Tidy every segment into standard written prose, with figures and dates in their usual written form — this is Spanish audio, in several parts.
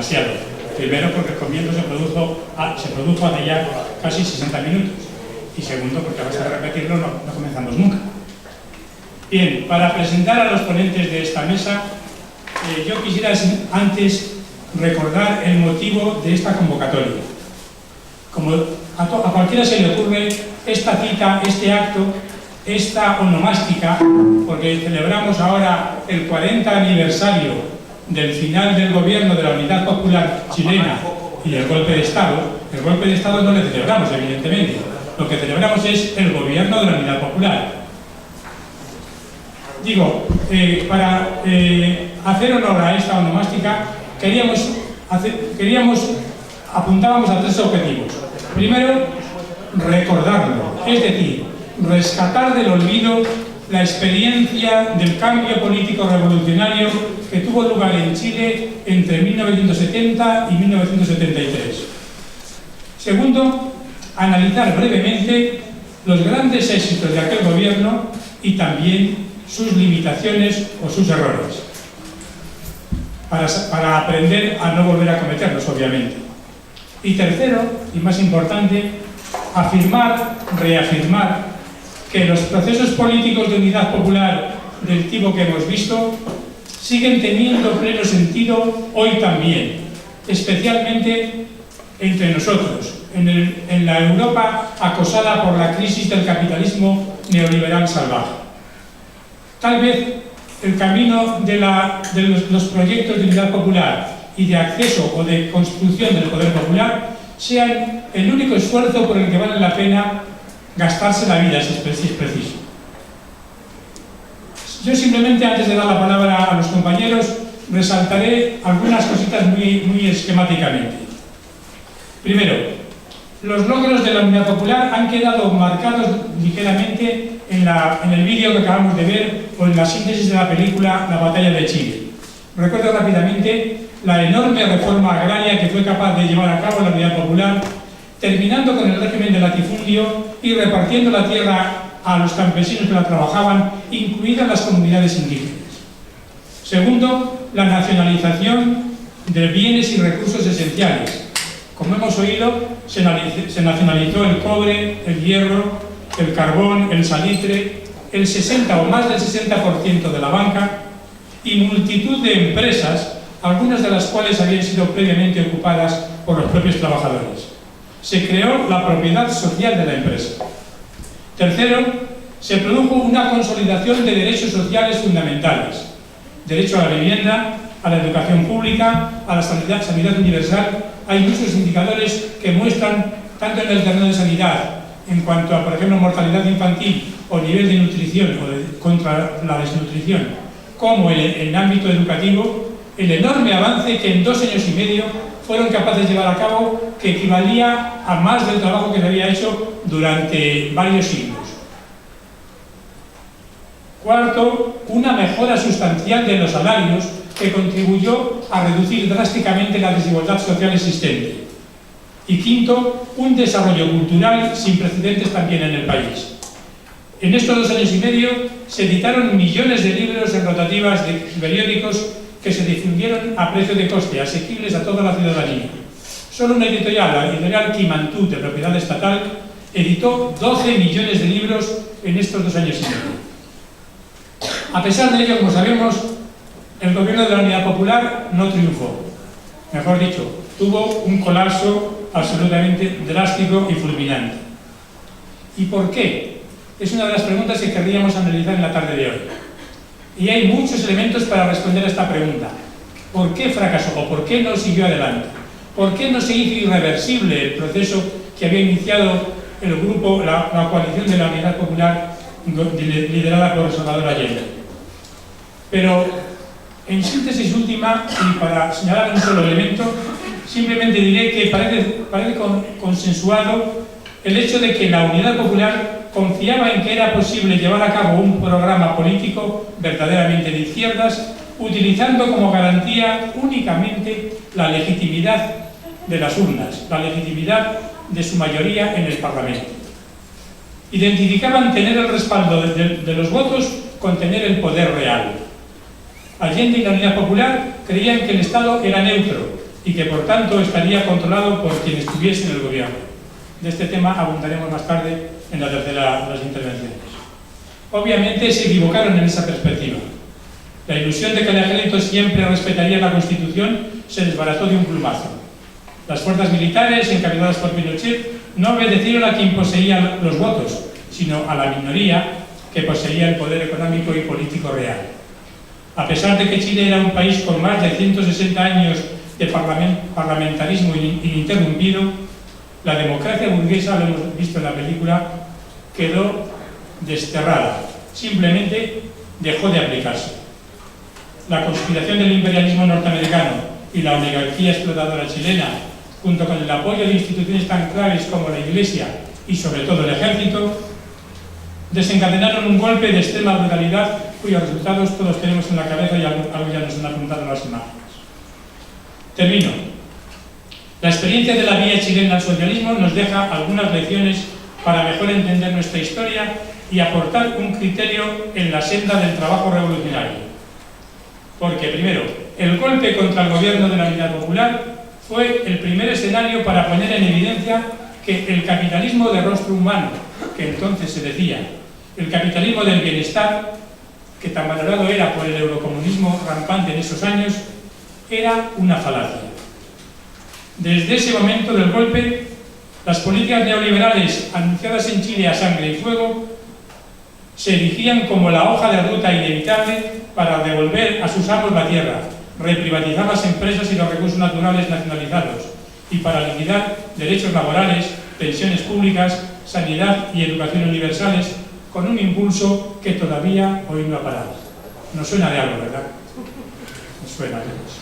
demasiado. Primero, porque el comienzo se produjo hace ya casi 60 minutos. Y segundo, porque a base de repetirlo no comenzamos nunca. Bien, para presentar a los ponentes de esta mesa, yo quisiera antes recordar el motivo de esta convocatoria. Como a cualquiera se le ocurre, esta cita, este acto, esta onomástica, porque celebramos ahora el 40 aniversario del final del gobierno de la Unidad Popular Chilena y del golpe de Estado. El golpe de Estado no le celebramos, evidentemente. Lo que celebramos es el gobierno de la Unidad Popular. Digo, para hacer honor a esta onomástica, apuntábamos a 3 objetivos. Primero, recordarlo, es decir, rescatar del olvido la experiencia del cambio político revolucionario que tuvo lugar en Chile entre 1970 y 1973. Segundo, analizar brevemente los grandes éxitos de aquel gobierno y también sus limitaciones o sus errores, para aprender a no volver a cometerlos, obviamente. Y tercero, y más importante, reafirmar que los procesos políticos de unidad popular del tipo que hemos visto siguen teniendo pleno sentido hoy también, especialmente entre nosotros, en la Europa acosada por la crisis del capitalismo neoliberal salvaje. Tal vez el camino de los proyectos de unidad popular y de acceso o de construcción del poder popular sean el único esfuerzo por el que vale la pena gastarse la vida, si es preciso. Yo simplemente, antes de dar la palabra a los compañeros, resaltaré algunas cositas muy esquemáticamente. Primero, los logros de la Unidad Popular han quedado marcados ligeramente en el vídeo que acabamos de ver o en la síntesis de la película La Batalla de Chile. Recuerdo rápidamente la enorme reforma agraria que fue capaz de llevar a cabo la Unidad Popular, terminando con el régimen de latifundio y repartiendo la tierra a los campesinos que la trabajaban, incluidas las comunidades indígenas. Segundo, la nacionalización de bienes y recursos esenciales. Como hemos oído, se nacionalizó el cobre, el hierro, el carbón, el salitre, el 60 o más del 60% de la banca y multitud de empresas, algunas de las cuales habían sido previamente ocupadas por los propios trabajadores. Se creó la propiedad social de la empresa. Tercero, se produjo una consolidación de derechos sociales fundamentales: derecho a la vivienda, a la educación pública, a la sanidad universal. Hay muchos indicadores que muestran, tanto en el terreno de sanidad, en cuanto a, por ejemplo, mortalidad infantil o nivel de nutrición contra la desnutrición, como en el ámbito educativo, el enorme avance que en 2 años y medio fueron capaces de llevar a cabo, que equivalía a más del trabajo que se había hecho durante varios siglos. Cuarto, una mejora sustancial de los salarios que contribuyó a reducir drásticamente la desigualdad social existente. Y quinto, un desarrollo cultural sin precedentes también en el país. En estos 2 años y medio se editaron millones de libros en rotativas de periódicos que se difundieron a precio de coste, asequibles a toda la ciudadanía. Solo una editorial, la editorial Quimantú, de propiedad estatal, editó 12 millones de libros en estos 2 años y medio. A pesar de ello, como sabemos, el gobierno de la Unidad Popular no triunfó. Mejor dicho, tuvo un colapso absolutamente drástico y fulminante. ¿Y por qué? Es una de las preguntas que querríamos analizar en la tarde de hoy. Y hay muchos elementos para responder a esta pregunta. ¿Por qué fracasó o por qué no siguió adelante? ¿Por qué no se hizo irreversible el proceso que había iniciado el grupo, la coalición de la Unidad Popular liderada por Salvador Allende? Pero, en síntesis última, y para señalar un solo elemento, simplemente diré que parece consensuado el hecho de que la Unidad Popular confiaba en que era posible llevar a cabo un programa político verdaderamente de izquierdas, utilizando como garantía únicamente la legitimidad de las urnas, la legitimidad de su mayoría en el Parlamento. Identificaban tener el respaldo de los votos con tener el poder real. Allende y la Unidad Popular creían que el Estado era neutro, y que por tanto estaría controlado por quien estuviese en el gobierno. De este tema abundaremos más tarde en la tercera de las intervenciones. Obviamente se equivocaron en esa perspectiva. La ilusión de que el ejército siempre respetaría la Constitución se desbarató de un plumazo. Las fuerzas militares, encabezadas por Pinochet, no obedecieron a quien poseía los votos, sino a la minoría que poseía el poder económico y político real. A pesar de que Chile era un país con más de 160 años de parlamentarismo ininterrumpido, la democracia burguesa, lo hemos visto en la película, quedó desterrada, simplemente dejó de aplicarse. La conspiración del imperialismo norteamericano y la oligarquía explotadora chilena, junto con el apoyo de instituciones tan claves como la Iglesia y sobre todo el ejército, desencadenaron un golpe de extrema brutalidad cuyos resultados todos tenemos en la cabeza y algo ya nos han apuntado las imágenes. Termino. La experiencia de la vía chilena al socialismo nos deja algunas lecciones para mejor entender nuestra historia y aportar un criterio en la senda del trabajo revolucionario. Porque, primero, el golpe contra el gobierno de la Unidad Popular fue el primer escenario para poner en evidencia que el capitalismo de rostro humano, que entonces se decía, el capitalismo del bienestar, que tan valorado era por el eurocomunismo rampante en esos años, era una falacia. Desde ese momento del golpe, las políticas neoliberales anunciadas en Chile a sangre y fuego se erigían como la hoja de ruta inevitable para devolver a sus amos la tierra, reprivatizar las empresas y los recursos naturales nacionalizados y para liquidar derechos laborales, pensiones públicas, sanidad y educación universales con un impulso que todavía hoy no ha parado. Nos suena de algo, ¿verdad? Nos suena de eso.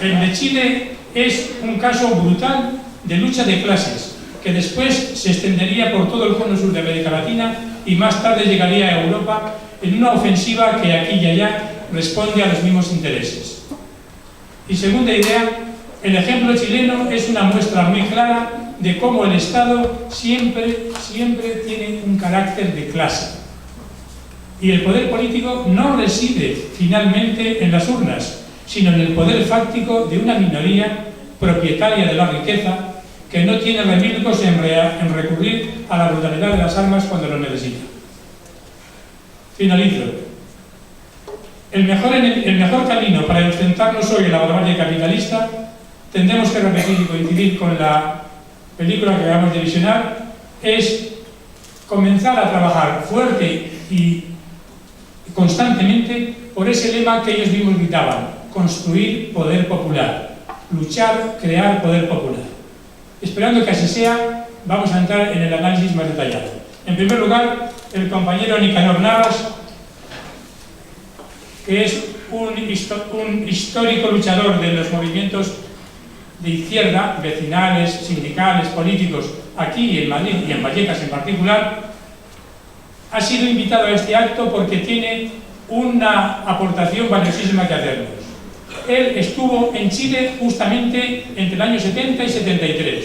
El de Chile es un caso brutal de lucha de clases que después se extendería por todo el cono sur de América Latina y más tarde llegaría a Europa en una ofensiva que aquí y allá responde a los mismos intereses. Y segunda idea, el ejemplo chileno es una muestra muy clara de cómo el Estado siempre tiene un carácter de clase. Y el poder político no reside finalmente en las urnas, sino en el poder fáctico de una minoría propietaria de la riqueza que no tiene remilgos en recurrir a la brutalidad de las armas cuando lo necesita. Finalizo. El mejor camino para enfrentarnos hoy a la barbarie capitalista, tendremos que repetir y coincidir con la película que acabamos de visionar, es comenzar a trabajar fuerte y constantemente por ese lema que ellos mismos gritaban: construir poder popular, luchar, crear poder popular. Esperando que así sea, vamos a entrar en el análisis más detallado. En primer lugar, el compañero Nicanor Navas, que es un histórico luchador de los movimientos de izquierda, vecinales, sindicales, políticos, aquí en Madrid y en Vallecas en particular, ha sido invitado a este acto porque tiene una aportación valiosísima que hacernos. Él estuvo en Chile justamente entre el año 70 y 73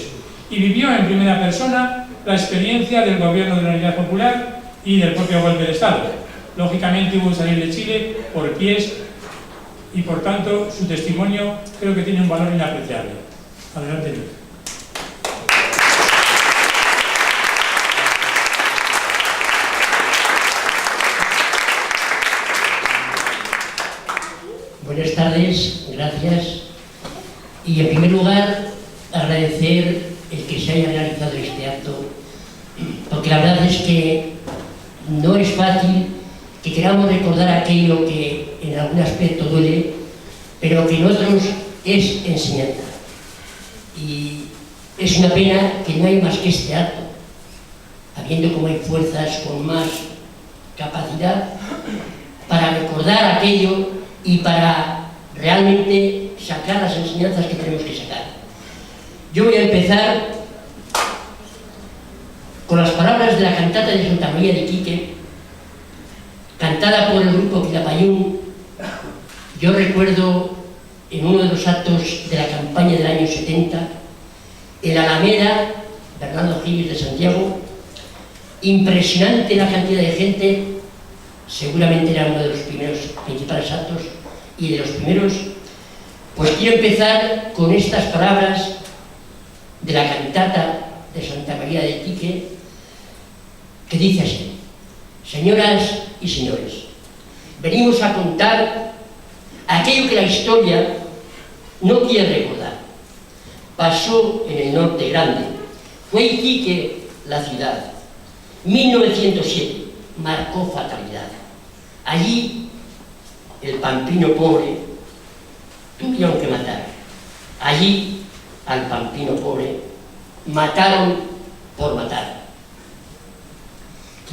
y vivió en primera persona la experiencia del gobierno de la Unidad Popular y del propio golpe de Estado. Lógicamente hubo que salir de Chile por pies y por tanto su testimonio creo que tiene un valor inapreciable. Adelante, Luis. Buenas tardes, gracias. Y en primer lugar, agradecer el que se haya realizado este acto, porque la verdad es que no es fácil que queramos recordar aquello que en algún aspecto duele, pero que en otros es enseñanza. Y es una pena que no haya más que este acto, habiendo como hay fuerzas con más capacidad para recordar aquello y para realmente sacar las enseñanzas que tenemos que sacar. Yo voy a empezar con las palabras de la cantata de Santa María de Iquique, cantada por el grupo Quilapayún. Yo recuerdo en uno de los actos de la campaña del año 70, en la Alameda, Bernardo Higgins de Santiago, impresionante la cantidad de gente, seguramente era uno de los primeros principales actos y de los primeros, Pues quiero empezar con estas palabras de la cantata de Santa María de Quique, que dice así: señoras y señores, venimos a contar aquello que la historia no quiere recordar. Pasó en el norte grande, fue Iquique la ciudad. 1907 marcó fatalidad. Allí el pampino pobre tuvieron que matar. Allí al pampino pobre mataron por matar.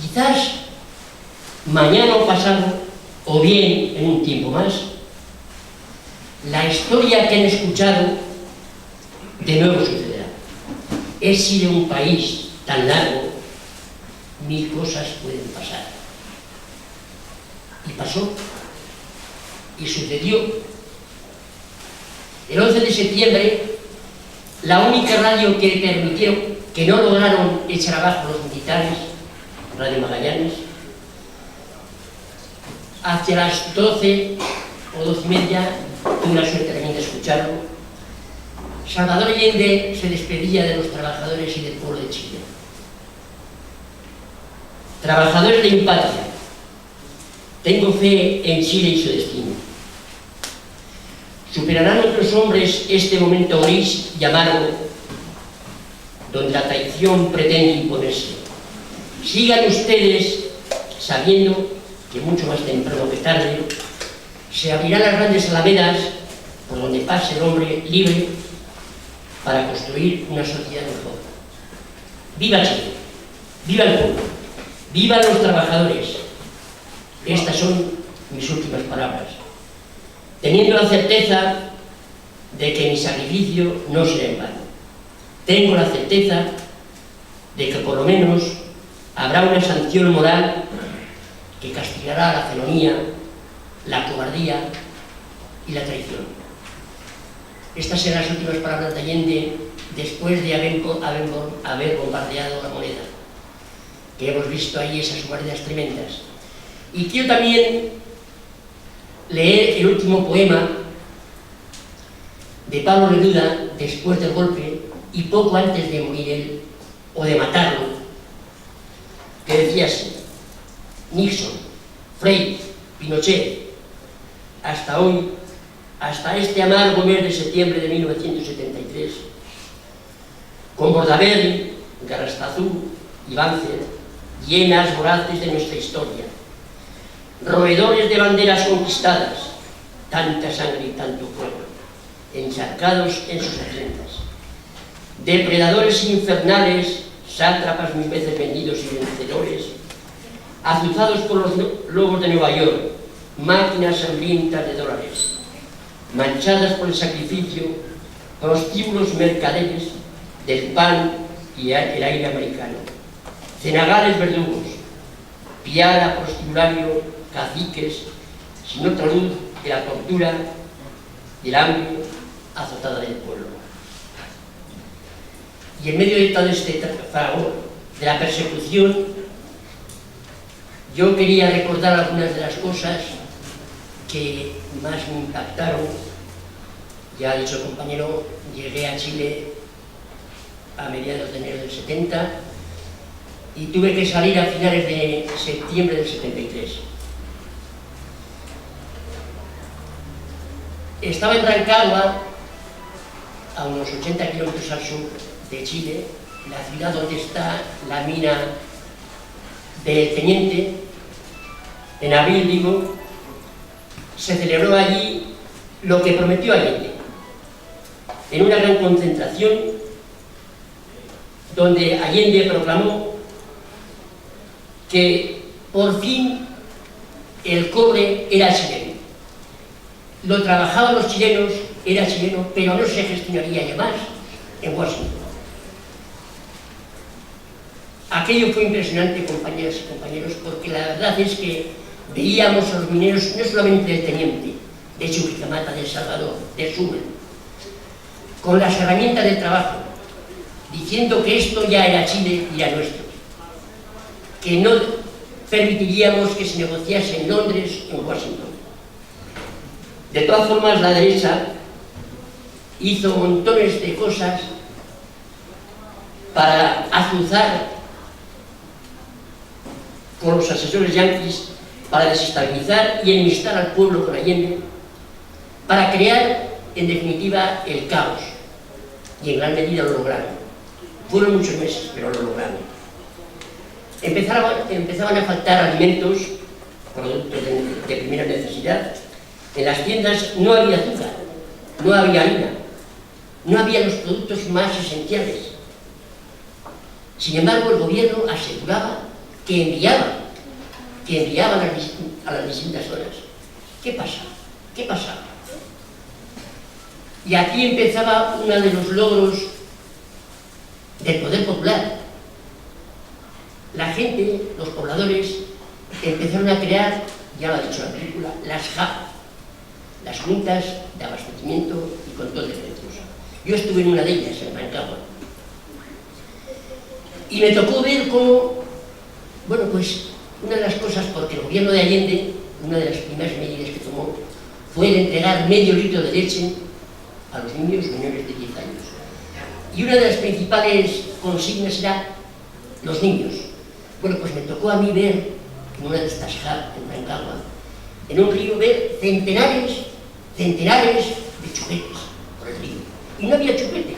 Quizás mañana o pasado, o bien en un tiempo más, la historia que han escuchado de nuevo sucederá. Es si de un país tan largo mil cosas pueden pasar. Y pasó, y sucedió. El 11 de septiembre, la única radio que permitieron, que no lograron echar abajo los militares, Radio Magallanes, hacia las 12 o 12:30, tuve la suerte también de escucharlo, Salvador Allende se despedía de los trabajadores y del pueblo de Chile. Trabajadores de mi patria, tengo fe en Chile y su destino. Superarán otros hombres este momento gris y amargo, donde la traición pretende imponerse. Sigan ustedes sabiendo que mucho más temprano que tarde se abrirán las grandes alamedas por donde pase el hombre libre para construir una sociedad mejor. ¡Viva Chile! ¡Viva el pueblo! ¡Vivan los trabajadores! Estas son mis últimas palabras, teniendo la certeza de que mi sacrificio no será en vano. Tengo la certeza de que por lo menos habrá una sanción moral que castigará la felonía, la cobardía y la traición. Estas serán las últimas palabras de Allende después de haber bombardeado la Moneda, que hemos visto ahí esas guardias tremendas. Y quiero también leer el último poema de Pablo Neruda después del golpe y poco antes de morir él, o de matarlo, que decía así: Nixon, Frei, Pinochet, hasta hoy, hasta este amargo mes de septiembre de 1973, con Bordaberry, Garrastazú y Banzer, llenas voraces de nuestra historia, roedores de banderas conquistadas, tanta sangre y tanto fuego, encharcados en sus afrentas, depredadores infernales, sátrapas mil veces vendidos y vencedores, azuzados por los lobos de Nueva York, máquinas hambrientas de dólares, manchadas por el sacrificio, prostíbulos mercaderes del pan y el aire americano, cenagales verdugos, piara prostibulario, caciques, sin otra luz que la tortura, del hambre, azotada del pueblo. Y en medio de todo este fragor de la persecución, yo quería recordar algunas de las cosas que más me impactaron. Ya ha dicho el compañero, llegué a Chile a mediados de enero del 70 y tuve que salir a finales de septiembre del 73. Estaba en Rancagua, a unos 80 kilómetros al sur de Chile, la ciudad donde está la mina del Teniente. En abril, digo, se celebró allí lo que prometió Allende, en una gran concentración donde Allende proclamó que por fin el cobre era chileno. Lo trabajaban los chilenos, era chileno, pero no se gestionaría ya más en Washington. Aquello fue impresionante, compañeras y compañeros, porque la verdad es que veíamos a los mineros, no solamente del Teniente, de Chuquicamata, de El Salvador, de Sumer, con las herramientas del trabajo, diciendo que esto ya era Chile y era nuestro, que no permitiríamos que se negociase en Londres o en Washington. De todas formas, la derecha hizo montones de cosas para azuzar con los asesores yanquis, para desestabilizar y enemistar al pueblo con Allende, para crear, en definitiva, el caos. Y en gran medida lo lograron. Fueron muchos meses, pero lo lograron. Empezaban a faltar alimentos, productos de primera necesidad. En las tiendas no había azúcar, no había harina, no había los productos más esenciales. Sin embargo, el gobierno aseguraba que enviaban a las distintas zonas. ¿Qué pasa? ¿Qué pasaba? Y aquí empezaba uno de los logros del poder popular. La gente, los pobladores, empezaron a crear, ya lo ha dicho la película, las JAP, las juntas de abastecimiento y control de precios. Yo estuve en una de ellas, en Rancagua, y me tocó ver cómo, bueno, pues una de las cosas, porque el gobierno de Allende, una de las primeras medidas que tomó fue el entregar medio litro de leche a los niños menores de 10 años. Y una de las principales consignas era los niños. Bueno, pues me tocó a mí ver, en una de estas JAP, en Rancagua, en un río, ver centenares de chupetes por el río. Y no había chupetes,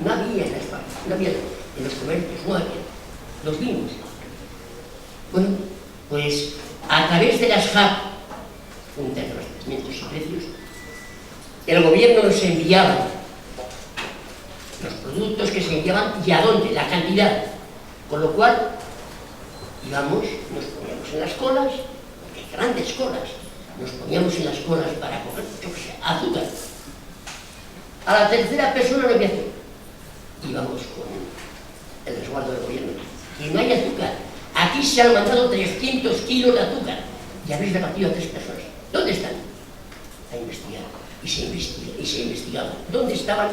no había en las fábricas, no había en los comercios, no había. Los vimos. Bueno, pues a través de las JAP, juntas de abastecimientos y precios, el gobierno nos enviaba los productos que se enviaban y a dónde, la cantidad. Con lo cual, íbamos, nos poníamos en las colas, porque grandes colas, nos poníamos en las colas para coger, yo qué sé, azúcar. A la tercera persona no había azúcar. Íbamos con el resguardo del gobierno. Que no hay azúcar. Aquí se han mandado 300 kilos de azúcar y habéis repartido a 3 personas. ¿Dónde están? A investigar. Y se investigaba. ¿Dónde estaban?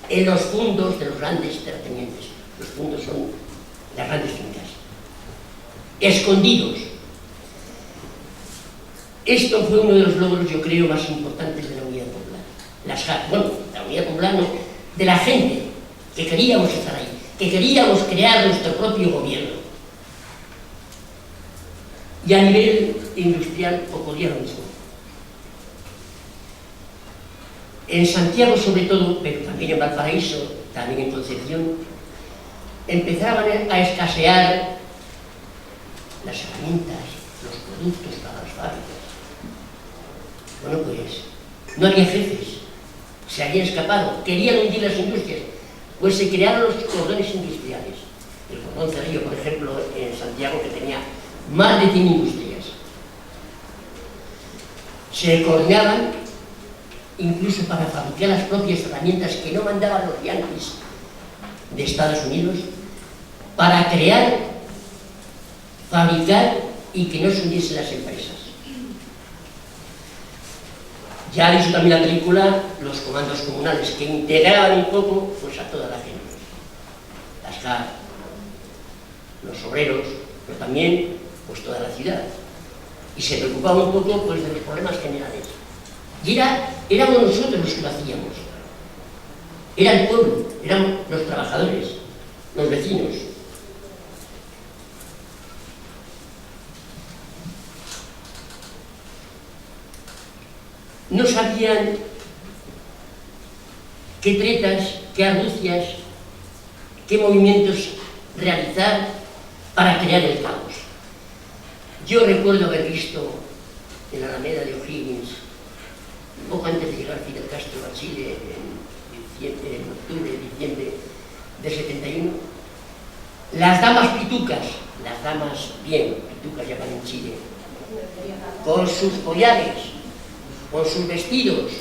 En los fundos de los grandes terratenientes. Los fundos son las grandes fincas. Escondidos. Esto fue uno de los logros, yo creo, más importantes de la Unidad Popular. La Unidad Popular no, de la gente, que queríamos estar ahí, que queríamos crear nuestro propio gobierno. Y a nivel industrial ocurría lo mismo. En Santiago sobre todo, pero también en Valparaíso, también en Concepción, empezaban a escasear las herramientas, los productos para las fábricas. Bueno, pues no había jefes, se habían escapado, querían hundir las industrias, pues se crearon los cordones industriales. El cordón Cerrillo, por ejemplo, en Santiago, que tenía más de 100 industrias. Se coordinaban incluso para fabricar las propias herramientas que no mandaban los yanquis de Estados Unidos, para crear, fabricar y que no se hundiesen las empresas. Ya ha dicho también la película los comandos comunales, que integraban un poco pues, a toda la gente. Las JAP, los obreros, pero también pues, toda la ciudad. Y se preocupaba un poco pues, de los problemas generales. Y éramos nosotros los que lo hacíamos. Era el pueblo, eran los trabajadores, los vecinos. No sabían qué tretas, qué argucias, qué movimientos realizar para crear el caos. Yo recuerdo haber visto en la Alameda de O'Higgins, un poco antes de llegar Fidel Castro a Chile, en octubre, diciembre del 71, las damas pitucas, las damas bien, pitucas llaman en Chile, con sus collares, con sus vestidos,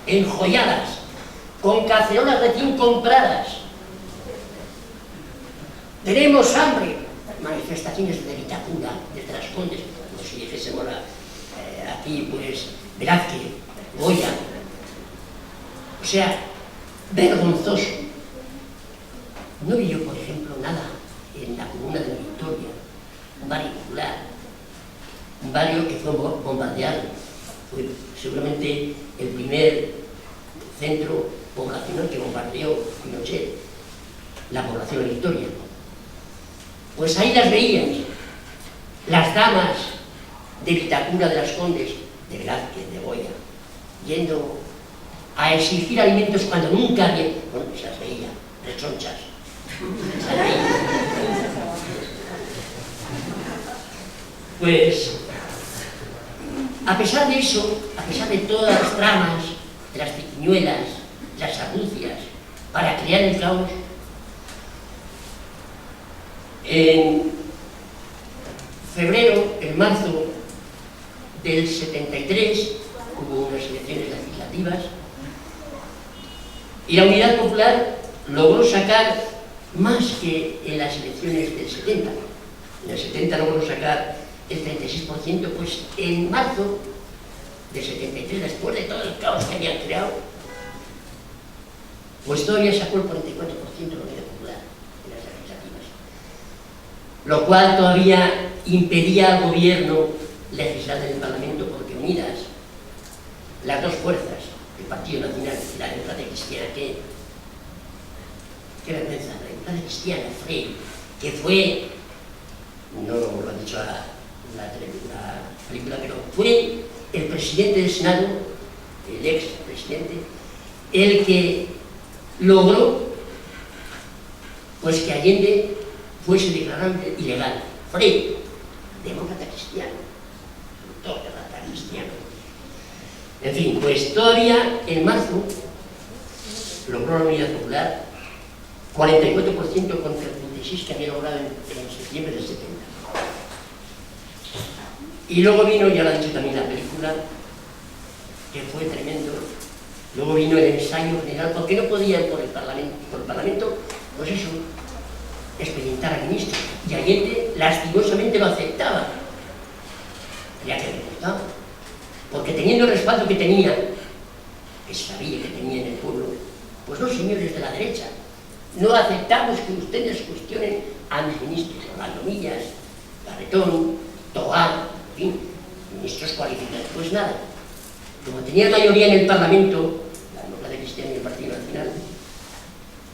enjolladas, con cacerolas recién compradas. Tenemos hambre. Manifestaciones de Vitacura, de Trascondes, como si dijésemos aquí, pues, Velázquez, Goya. O sea, vergonzoso. No vi yo, por ejemplo, nada en la comuna de la Victoria, un barrio popular, un barrio que fue bombardeado. Fue seguramente el primer centro poblacional que bombardeó Pinochet, la población de Victoria. Pues ahí las veías, las damas de Vitacura de las Condes, de Velázquez, de Goya, yendo a exigir alimentos cuando nunca había... Bueno, se las veía, rechonchas. Se las veía. Pues, a pesar de eso, a pesar de todas las tramas, de las triquiñuelas, las argucias, para crear el caos, en febrero, en marzo del 73, hubo unas elecciones legislativas y la Unidad Popular logró sacar más que en las elecciones del 70. En el 70 logró sacar el 36%, pues en marzo del 73, después de todo el caos que habían creado, pues todavía sacó el 44% de la Unidad Popular en las legislativas. Lo cual todavía impedía al gobierno legislar en el Parlamento, porque unidas las dos fuerzas, el Partido Nacional y la Democracia Cristiana, qué vergüenza, la Democracia Cristiana, Frey, que fue, no lo ha dicho la película, pero fue el presidente del Senado, el ex presidente, el que logró pues que Allende fuese declarado ilegal. Frey, demócrata cristiano, demócrata cristiano. En fin, pues todavía en marzo logró la Unidad Popular 44% contra el 36% que había logrado en septiembre del 70. Y luego vino, ya lo ha dicho también la película, que fue tremendo, luego vino el ensayo general, porque no podían por el Parlamento, pues eso, expedientar al ministro. Y Allende lastimosamente lo aceptaba. Tenía que haber aceptado. Porque teniendo el respaldo que tenía, que sabía que tenía en el pueblo, pues los señores de la derecha, no aceptamos que ustedes cuestionen a mis ministros, Orlando Millas, Garretón, Toá, en fin, ministros cualificados. Pues nada, como tenía mayoría en el Parlamento, la Democracia Cristiana y el Partido Nacional,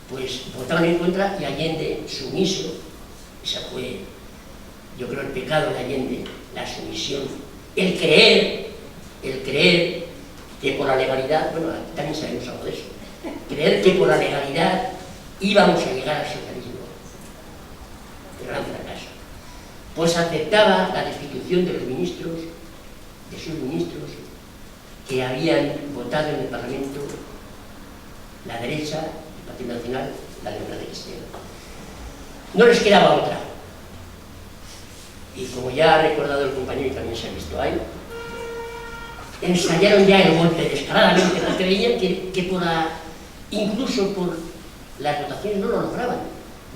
pues votaron en contra y Allende sumiso. Esa fue, yo creo, el pecado de Allende, la sumisión, el creer que por la legalidad, bueno, también sabemos algo de eso, creer que por la legalidad íbamos a llegar al socialismo. Gran fracaso. Pues aceptaba la destitución de los ministros, de sus ministros, que habían votado en el Parlamento la derecha, el Partido Nacional, la Democracia Cristiana. No les quedaba otra. Y como ya ha recordado el compañero y también se ha visto ahí, ensayaron ya el golpe descaradamente, porque veían que incluso por las votaciones no lo lograban.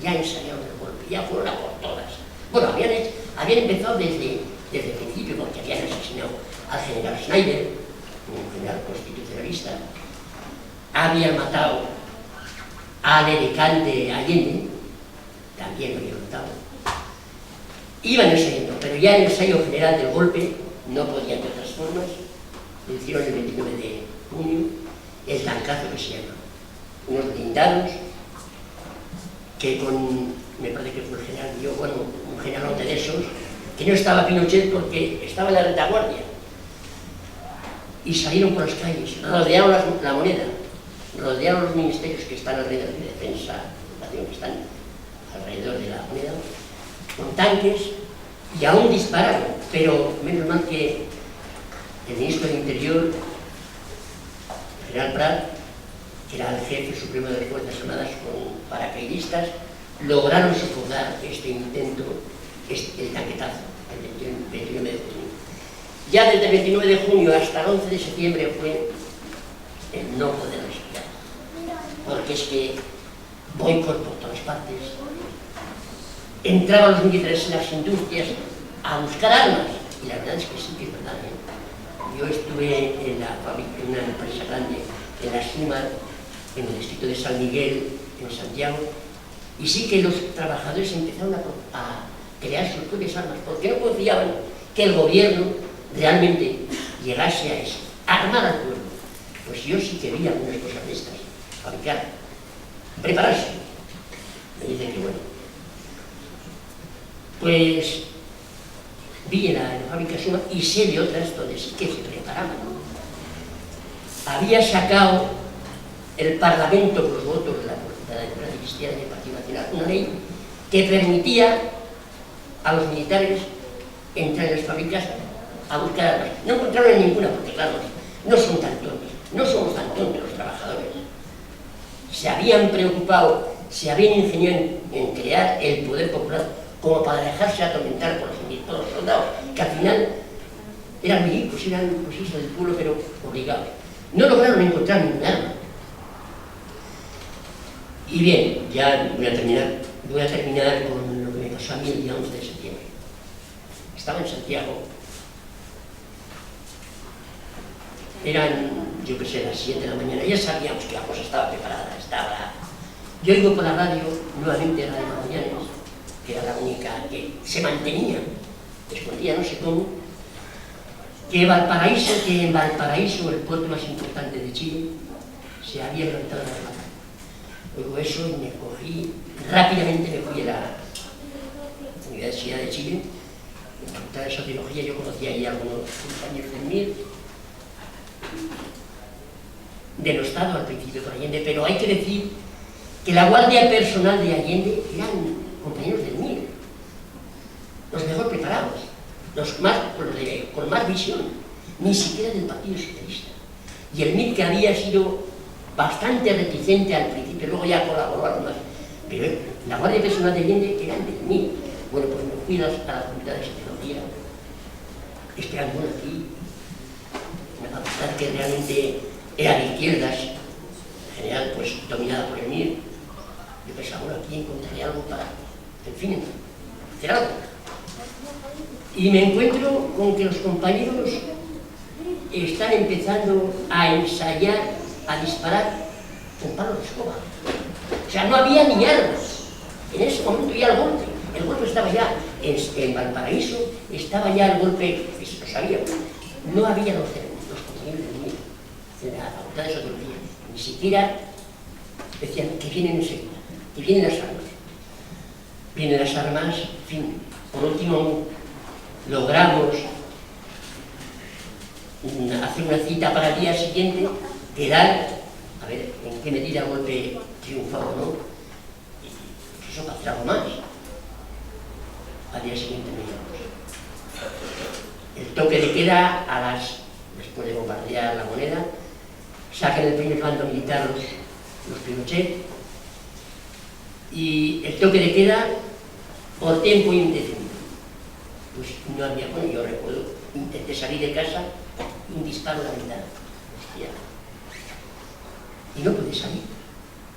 Ya ensayaron el golpe, ya fueron a por todas. Bueno, habían empezado desde el principio, porque habían asesinado al general Schneider, un general constitucionalista, habían matado al edecán de Allende, también lo habían matado. Iban ensayando, pero ya en el ensayo general del golpe no podían de otras formas. Lo hicieron el 29 de junio, el tancazo que se llama. Unos blindados que me parece que fue el general, un general de esos, que no estaba Pinochet porque estaba en la retaguardia. Y salieron por las calles, rodearon la moneda, rodearon los ministerios que están alrededor de defensa, que están alrededor de la moneda, con tanques, y aún dispararon, pero menos mal que el ministro del Interior, el general Prat, que era el jefe supremo de las Fuerzas Armadas con paracaidistas, lograron sofocar este intento, el tanquetazo, el 29 de junio. Ya desde el 29 de junio hasta el 11 de septiembre fue el no poder respirar, porque es que boicot por todas partes, entraban los militares en las industrias a buscar armas, y la verdad es que sí que es verdad. Yo estuve en una empresa grande, en la SUMAR, en el distrito de San Miguel, en Santiago, y sí que los trabajadores empezaron a crear sus propias armas, porque no confiaban que el gobierno realmente llegase a eso, a armar al pueblo. Pues yo sí que vi algunas cosas de estas, fabricar, prepararse. Me dice que bueno. Pues vi en la fábrica Suma y sé de otras donde sí que se preparaban. Había sacado el Parlamento con los votos de la Democracia Cristiana y el Partido Nacional una ley que permitía a los militares entrar en las fábricas a buscar armas. No encontraron en ninguna, porque claro, no son tan tontos, no somos tan tontos los trabajadores. Se habían preocupado, se habían ingeniado en crear el poder popular como para dejarse atormentar por los soldados, que al final eran milicos, eran pues eso del pueblo, pero obligados. No lograron encontrar ningún arma. Y bien, ya voy a terminar con lo que me pasó a mí el día 11 de septiembre. Estaba en Santiago. Eran, yo qué sé, las 7 de la mañana. Ya sabíamos que la cosa estaba preparada, Yo oigo por la radio, nuevamente Radio Magallanes, que era la única que se mantenía, escondía no sé cómo, que en Valparaíso, el puerto más importante de Chile, se había levantado la armada. Luego eso me cogí, rápidamente me fui a la Universidad de Chile, en la Facultad de Sociología. Yo conocía ahí a algunos compañeros del MIR, denostado al principio por Allende, pero hay que decir que la guardia personal de Allende eran compañeros del MIR, los mejor preparados, con más visión, ni siquiera del Partido Socialista. Y el MIR, que había sido bastante reticente al principio, luego ya colaboró algo más, pero la guardia personal de Allende eran del MIR. Bueno, pues me fui a la Facultad de Sociología, esperando aquí, una facultad que realmente era de izquierdas, en general pues dominada por el MIR. Yo pensaba, bueno, aquí encontraré algo para, en fin, hacer algo. Y me encuentro con que los compañeros están empezando a ensayar, a disparar con palos de escoba. O sea, no había ni armas. En ese momento ya el golpe estaba ya en Valparaíso, estaba ya el golpe, lo sabía. No había los compañeros del MIR, de la Facultad de Sociología, ni siquiera decían que vienen enseguida, que vienen las armas. Vienen las armas, en fin. Por último, logramos hacer una cita para el día siguiente, quedar, a ver en qué medida el golpe triunfaba o no, y pues eso para hacer algo más. Al día siguiente me íbamos. El toque de queda después de bombardear La Moneda, sacan el primer bando militar los Pinochet, y el toque de queda por tiempo indefinido. Pues no había, bueno, yo recuerdo, intenté salir de casa, un disparo a la ventana, hostia, y no pude salir,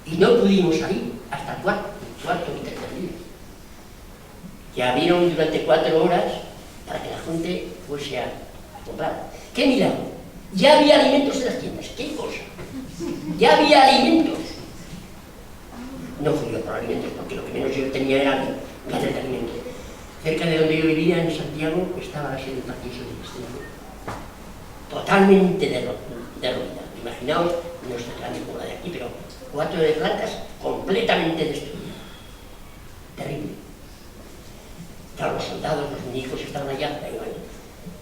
y no pudimos salir hasta el cuarto y tercer día. Ya vieron durante 4 horas para que la gente fuese a comprar. ¡Qué milagro! Ya había alimentos en las tiendas, ¡qué cosa! Ya había alimentos. No fui yo por alimentos, porque lo que menos yo tenía era ganas de alimentos. Cerca de donde yo vivía, en Santiago, estaba la sede del Partido Socialista. Totalmente derruida. Imaginaos nuestra grande como la de aquí, pero 4 de plantas completamente destruidas. Terrible. Claro, los soldados, los milicos estaban allá, pero bueno,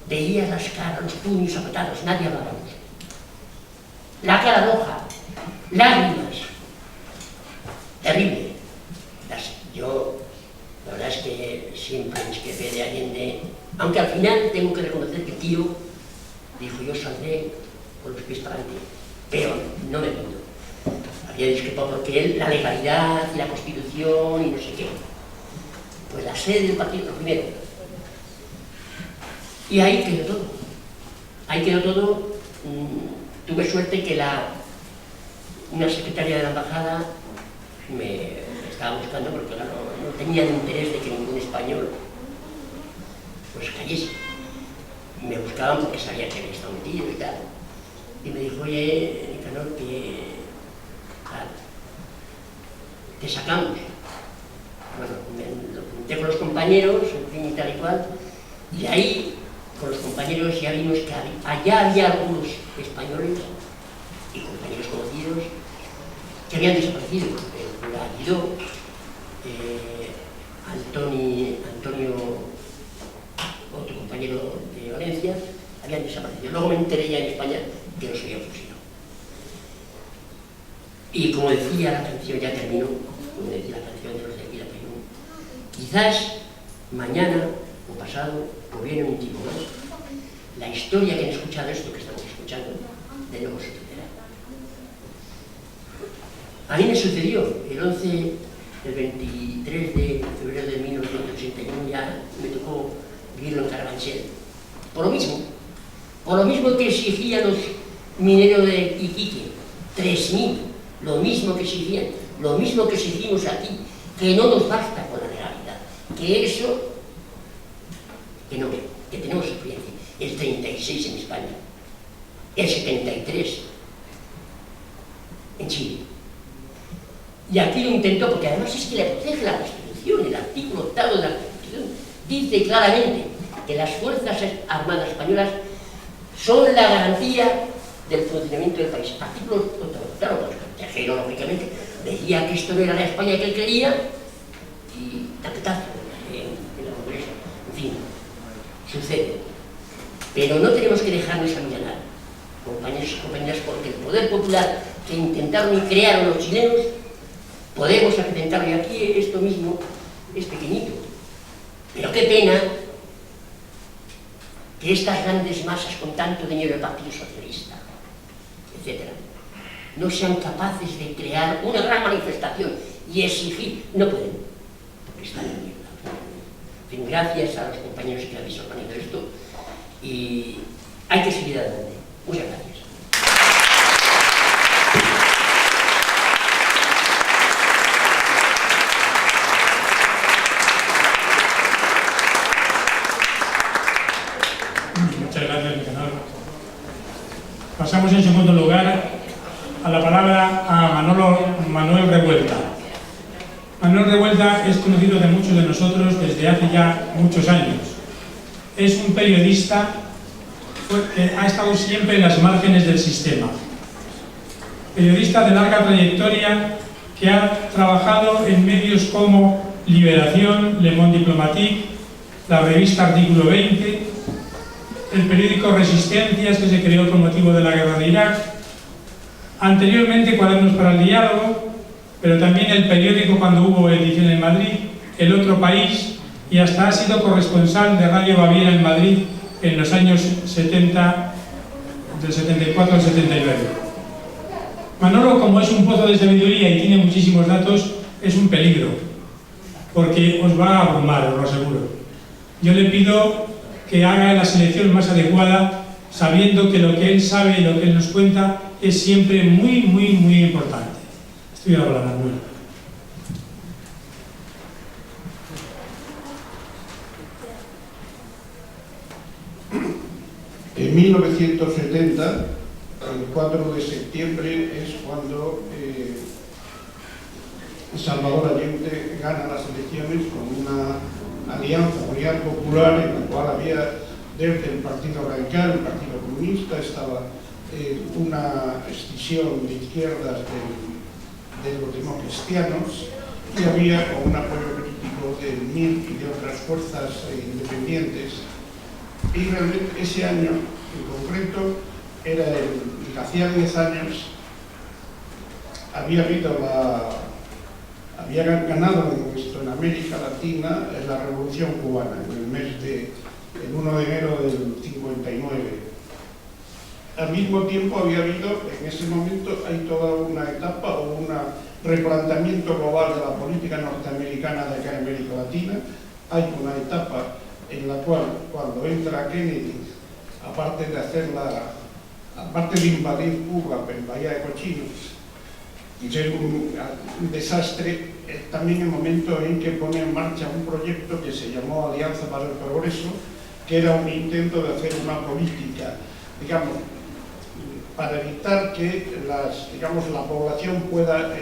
veías las caras, los puños apretados, nadie hablaba. La cara roja, lágrimas. Terrible. Yo, la verdad es que siempre discrepé de Allende, aunque al final tengo que reconocer que el tío dijo: yo saldré con los pies para adelante, pero no me pudo. Había discrepado porque él, la legalidad y la Constitución y no sé qué. Pues la sede del partido, lo primero. Y ahí quedó todo. Ahí quedó todo. Tuve suerte que una secretaria de la embajada me estaba buscando, porque claro, no tenía el interés de que ningún español pues cayese. Me buscaban porque sabía que había estado metido y tal. Y me dijo: oye, Nicanor, que te sacamos. Bueno, lo pregunté con los compañeros, en fin, y tal y cual, y ahí, con los compañeros, ya vimos que allá había algunos españoles habían desaparecido. La Guidó, Antonio, otro compañero de Valencia, habían desaparecido. Luego me enteré ya en España que los habían fusilado. Y como decía la canción, ya terminó, como decía la canción de los de Aquila Payún, quizás mañana o pasado, o bien en un tiempo más, la historia que han escuchado, esto que estamos escuchando, de nuevo sucederá. A mí me sucedió el 23 de febrero de 1981, ya me tocó vivirlo en Carabanchel. Por lo mismo que exigían los mineros de Iquique, 3.000, lo mismo que exigían, lo mismo que exigimos aquí, que no nos basta con la legalidad, que eso, que no, que tenemos suficiente. El 36 en España, el 73 en Chile. Y aquí lo intentó, porque además es que le protege la Constitución, el artículo 8 de la Constitución dice claramente que las Fuerzas Armadas Españolas son la garantía del funcionamiento del país. Artículo 8, claro, pues Tejero, lógicamente, decía que esto no era la España que él quería, y taquetazo en la Congreso. En fin, sucede. Pero no tenemos que dejarnos amilanar, compañeros y compañeras, porque el poder popular que intentaron y crearon los chilenos, podemos acrecentarlo, y aquí esto mismo es pequeñito. Pero qué pena que estas grandes masas con tanto dinero del Partido Socialista, etc., no sean capaces de crear una gran manifestación y exigir. No pueden, porque están en mierda. En fin, gracias a los compañeros que habéis organizado esto, y hay que seguir adelante. Muchas gracias. Muchas gracias, Nicanor. Pasamos en segundo lugar a la palabra a Manuel Revuelta. Manuel Revuelta es conocido de muchos de nosotros desde hace ya muchos años. Es un periodista que ha estado siempre en las márgenes del sistema. Periodista de larga trayectoria que ha trabajado en medios como Liberación, Le Monde Diplomatique, la revista Artículo 20, el periódico Resistencias, que se creó con motivo de la guerra de Irak, anteriormente Cuadernos para el Diálogo, pero también el periódico cuando hubo edición en Madrid, El Otro País, y hasta ha sido corresponsal de Radio Baviera en Madrid en los años 70, del 74 al 79. Manolo, como es un pozo de sabiduría y tiene muchísimos datos, es un peligro, porque os va a abrumar, os lo aseguro. Yo le pido que haga la selección más adecuada, sabiendo que lo que él sabe y lo que él nos cuenta es siempre muy, muy, muy importante. Estoy hablando, Manuel. En 1970, el 4 de septiembre, es cuando Salvador Allende gana las elecciones con una alianza Unidad Popular, en la cual había desde el Partido Radical, el Partido Comunista, estaba una escisión de izquierdas de los democristianos, y había un apoyo político del MIR y de otras fuerzas independientes. Y realmente ese año en concreto era hacía 10 años había ganado en América Latina la Revolución Cubana el 1 de enero del 59. Al mismo tiempo había habido, en ese momento, hay toda una etapa o un replanteamiento global de la política norteamericana de acá en América Latina. Hay una etapa en la cual, cuando entra Kennedy, aparte de invadir Cuba, en Bahía de Cochinos, y ser un desastre, también el momento en que pone en marcha un proyecto que se llamó Alianza para el Progreso, que era un intento de hacer una política, digamos, para evitar que la población pueda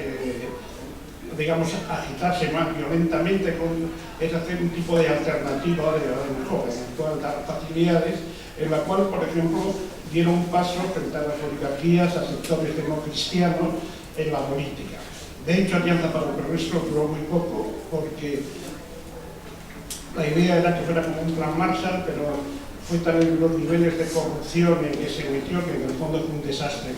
agitarse más violentamente, es hacer un tipo de alternativa de joven, actual, dar facilidades, en la cual, por ejemplo, dieron un paso frente a las oligarquías, a sectores democristianos, en la política. De hecho, Alianza para el Progreso duró muy poco porque la idea era que fuera como un plan Marshall, pero fue también los niveles de corrupción en que se metió, que en el fondo fue un desastre.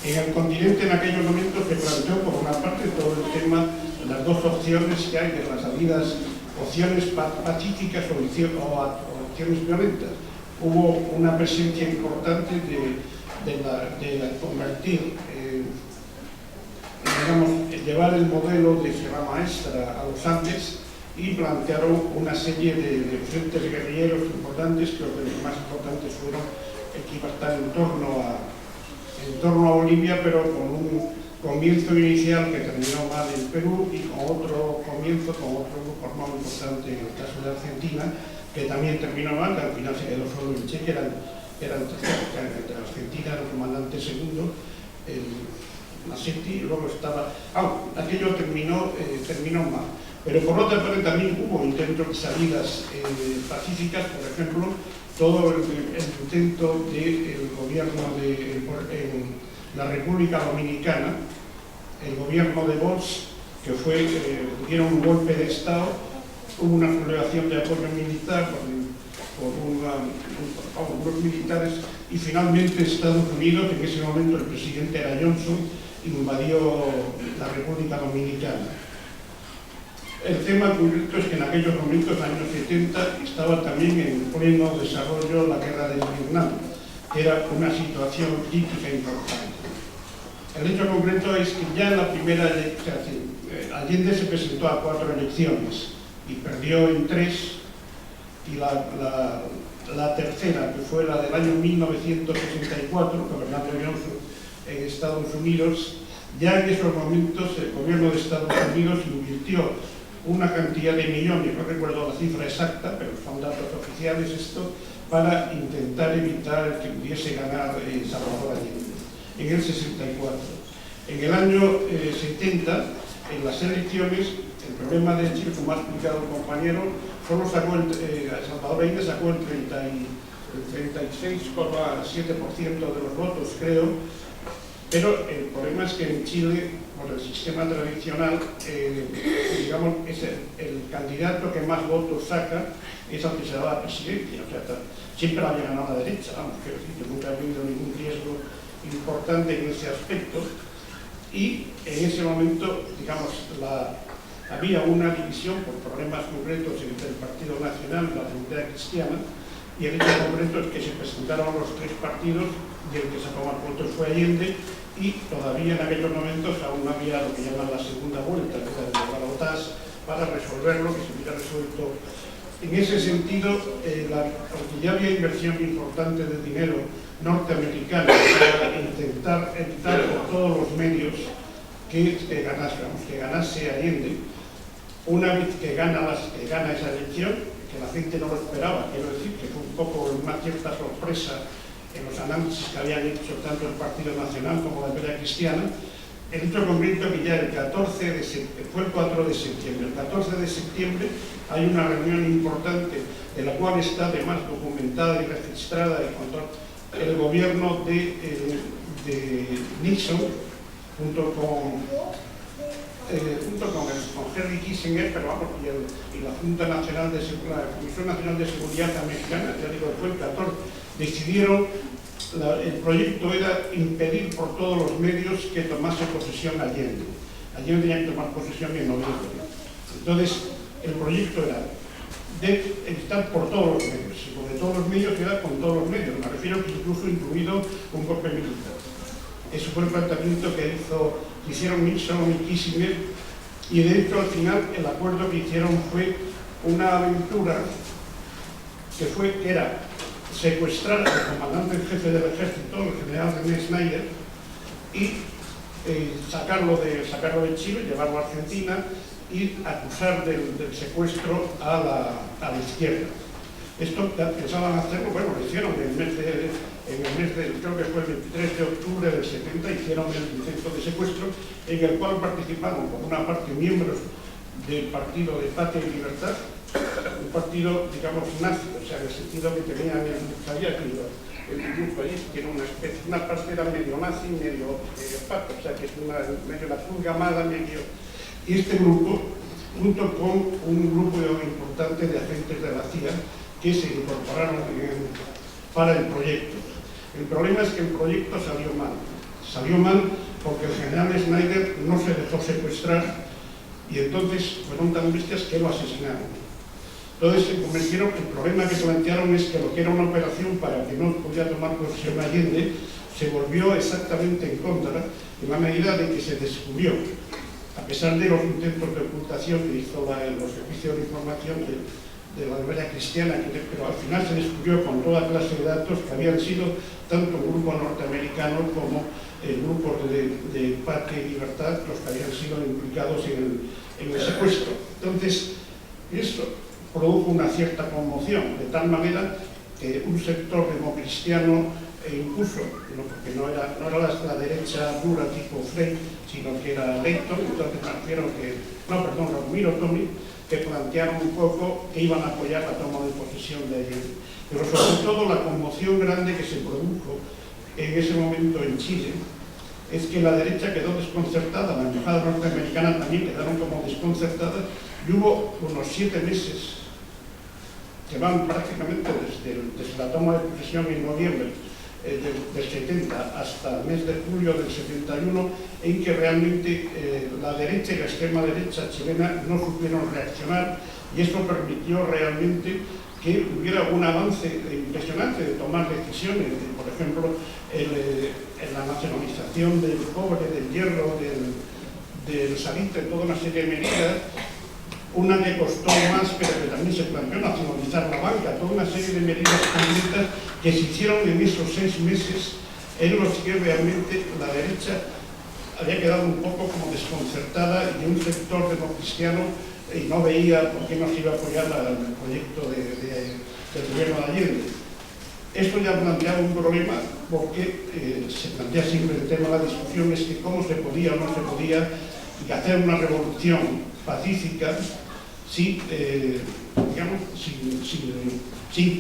En el continente en aquellos momentos se planteó por una parte todo el tema, las dos opciones que hay de las salidas, opciones pacíficas o opciones violentas. Hubo una presencia importante de convertir, llevar el modelo de Sierra Maestra a los Andes y plantearon una serie de frentes guerrilleros importantes, creo que los más importantes fueron el que iba a estar en torno a Bolivia, pero con un comienzo inicial que terminó mal en Perú y con otro comienzo, con otro grupo armado importante en el caso de Argentina, que también terminó mal, que al final se quedó solo el Che, que era el tercero, entre Argentina, el comandante segundo, Masetti, y luego estaba... aquello terminó mal. Pero por otra parte también hubo intentos de salidas pacíficas, por ejemplo, todo el intento del gobierno de la República Dominicana, el gobierno de Bosch, que dieron un golpe de Estado, hubo una sublevación de apoyo militar por unos militares y finalmente Estados Unidos, en ese momento el presidente era Johnson, invadió la República Dominicana. El tema concreto es que en aquellos momentos, años 70, estaba también en pleno desarrollo la guerra de Vietnam, que era una situación crítica importante. El hecho concreto es que ya en la primera elección, Allende se presentó a 4 elecciones y perdió en 3, y la tercera, que fue la del año 1964, gobernando Johnson en Estados Unidos, ya en esos momentos el gobierno de Estados Unidos invirtió una cantidad de millones, no recuerdo la cifra exacta, pero son datos oficiales esto, para intentar evitar que pudiese ganar Salvador Allende, en el 64. En el año 70, en las elecciones, el problema de Chile, como ha explicado el compañero, solo sacó Salvador Allende sacó el 36,7% de los votos, creo, pero el problema es que en Chile, por el sistema tradicional, digamos, es el candidato que más votos saca es al que se da la presidencia. O sea, siempre había ganado la derecha, vamos, quiero decir, que nunca ha habido ningún riesgo importante en ese aspecto. Y en ese momento, digamos, había una división por problemas concretos entre el Partido Nacional y la Democracia Cristiana, y el hecho concreto es que se presentaron los 3 partidos y el que sacó más votos fue Allende, y todavía en aquellos momentos aún no había lo que llaman la segunda vuelta, que era el balotaje, para resolverlo, que se hubiera resuelto. En ese sentido, porque ya había inversión importante de dinero norteamericano para intentar evitar por todos los medios que ganase Allende. Una vez que gana esa elección, que la gente no lo esperaba, quiero decir que fue un poco una cierta sorpresa en los análisis que habían hecho tanto el Partido Nacional como la Democracia Cristiana, el hecho concreto que ya fue el 4 de septiembre. El 14 de septiembre hay una reunión importante de la cual está además documentada y registrada el gobierno de Nixon junto con Henry Kissinger, pero vamos, y la Junta Nacional de la Comisión Nacional de Seguridad Americana, ya digo, fue el 14, decidieron, el proyecto era impedir por todos los medios que tomase posesión Allende. Allende tenía que tomar posesión en noviembre. Entonces, el proyecto era de evitar por todos los medios, y por de todos los medios era con todos los medios, me refiero que incluso incluido un golpe militar. Ese fue el planteamiento que hicieron Nixon y Kissinger, y de hecho al final el acuerdo que hicieron fue una aventura que era secuestrar al comandante en jefe del ejército, el general René Snyder, y sacarlo de Chile, llevarlo a Argentina y acusar del secuestro a la izquierda. Esto pensaban hacerlo, bueno, lo hicieron en el mes de, creo que fue el 23 de octubre del 70, hicieron el intento de secuestro, en el cual participaron por una parte miembros del Partido de Patria y Libertad, un partido, digamos, nazi, o sea, en el sentido que tenían, sabía que el dibujo ahí, tiene una especie, una parte era medio nazi, medio pato, o sea que es medio la pulga mala, medio... Y este grupo, junto con un grupo importante de agentes de la CIA que se incorporaron para el proyecto. El problema es que el proyecto salió mal. Salió mal porque el general Schneider no se dejó secuestrar y entonces fueron tan bestias que lo asesinaron. Entonces se convencieron, el problema que plantearon es que lo que era una operación para que no pudiera tomar posesión Allende se volvió exactamente en contra en la medida de que se descubrió, a pesar de los intentos de ocultación que hizo los servicios de información de la Guerrilla Cristiana, pero al final se descubrió con toda clase de datos que habían sido tanto grupos norteamericanos como grupos de Patria y Libertad los que habían sido implicados en el secuestro. Entonces, eso produjo una cierta conmoción, de tal manera que un sector democristiano incluso, porque no era la derecha dura tipo Frey, sino que era Leighton, entonces Romero Tomi, que plantearon un poco que iban a apoyar la toma de posesión de Allende. Pero sobre todo la conmoción grande que se produjo en ese momento en Chile es que la derecha quedó desconcertada, la embajada norteamericana también quedaron como desconcertadas y hubo unos 7 meses que van prácticamente desde la toma de posesión en noviembre del 70 hasta el mes de julio del 71, en que realmente la derecha y la extrema derecha chilena no supieron reaccionar, y eso permitió realmente que hubiera un avance impresionante de tomar decisiones, por ejemplo, en la nacionalización del cobre, del hierro, del salitre, toda una serie de medidas. Una que costó más, pero que también se planteó nacionalizar la banca, toda una serie de medidas concretas que se hicieron en esos 6 meses, en los que realmente la derecha había quedado un poco como desconcertada y un sector democristiano no veía por qué no se iba a apoyar el proyecto del gobierno de Allende. Esto ya planteaba un problema porque se plantea siempre el tema de la discusión, es que cómo se podía o no se podía hacer una revolución pacífica sin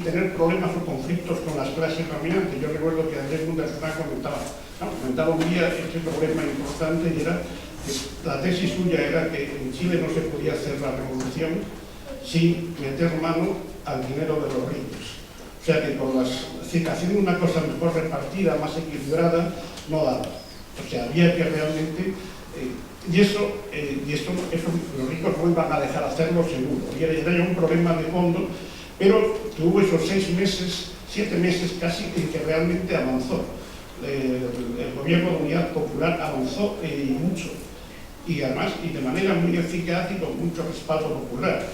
tener problemas o conflictos con las clases dominantes. Yo recuerdo que Andrés Mundelsmann comentaba un día este problema importante, y era que la tesis suya era que en Chile no se podía hacer la revolución sin meter mano al dinero de los ricos. O sea que con haciendo una cosa mejor repartida, más equilibrada, no daba. O sea, había que realmente... eso los ricos no iban a dejar hacerlo seguro. Y era un problema de fondo, pero que hubo esos 6 meses, 7 meses casi, en que realmente avanzó. El gobierno de Unidad Popular avanzó mucho, y además y de manera muy eficaz y con mucho respaldo popular.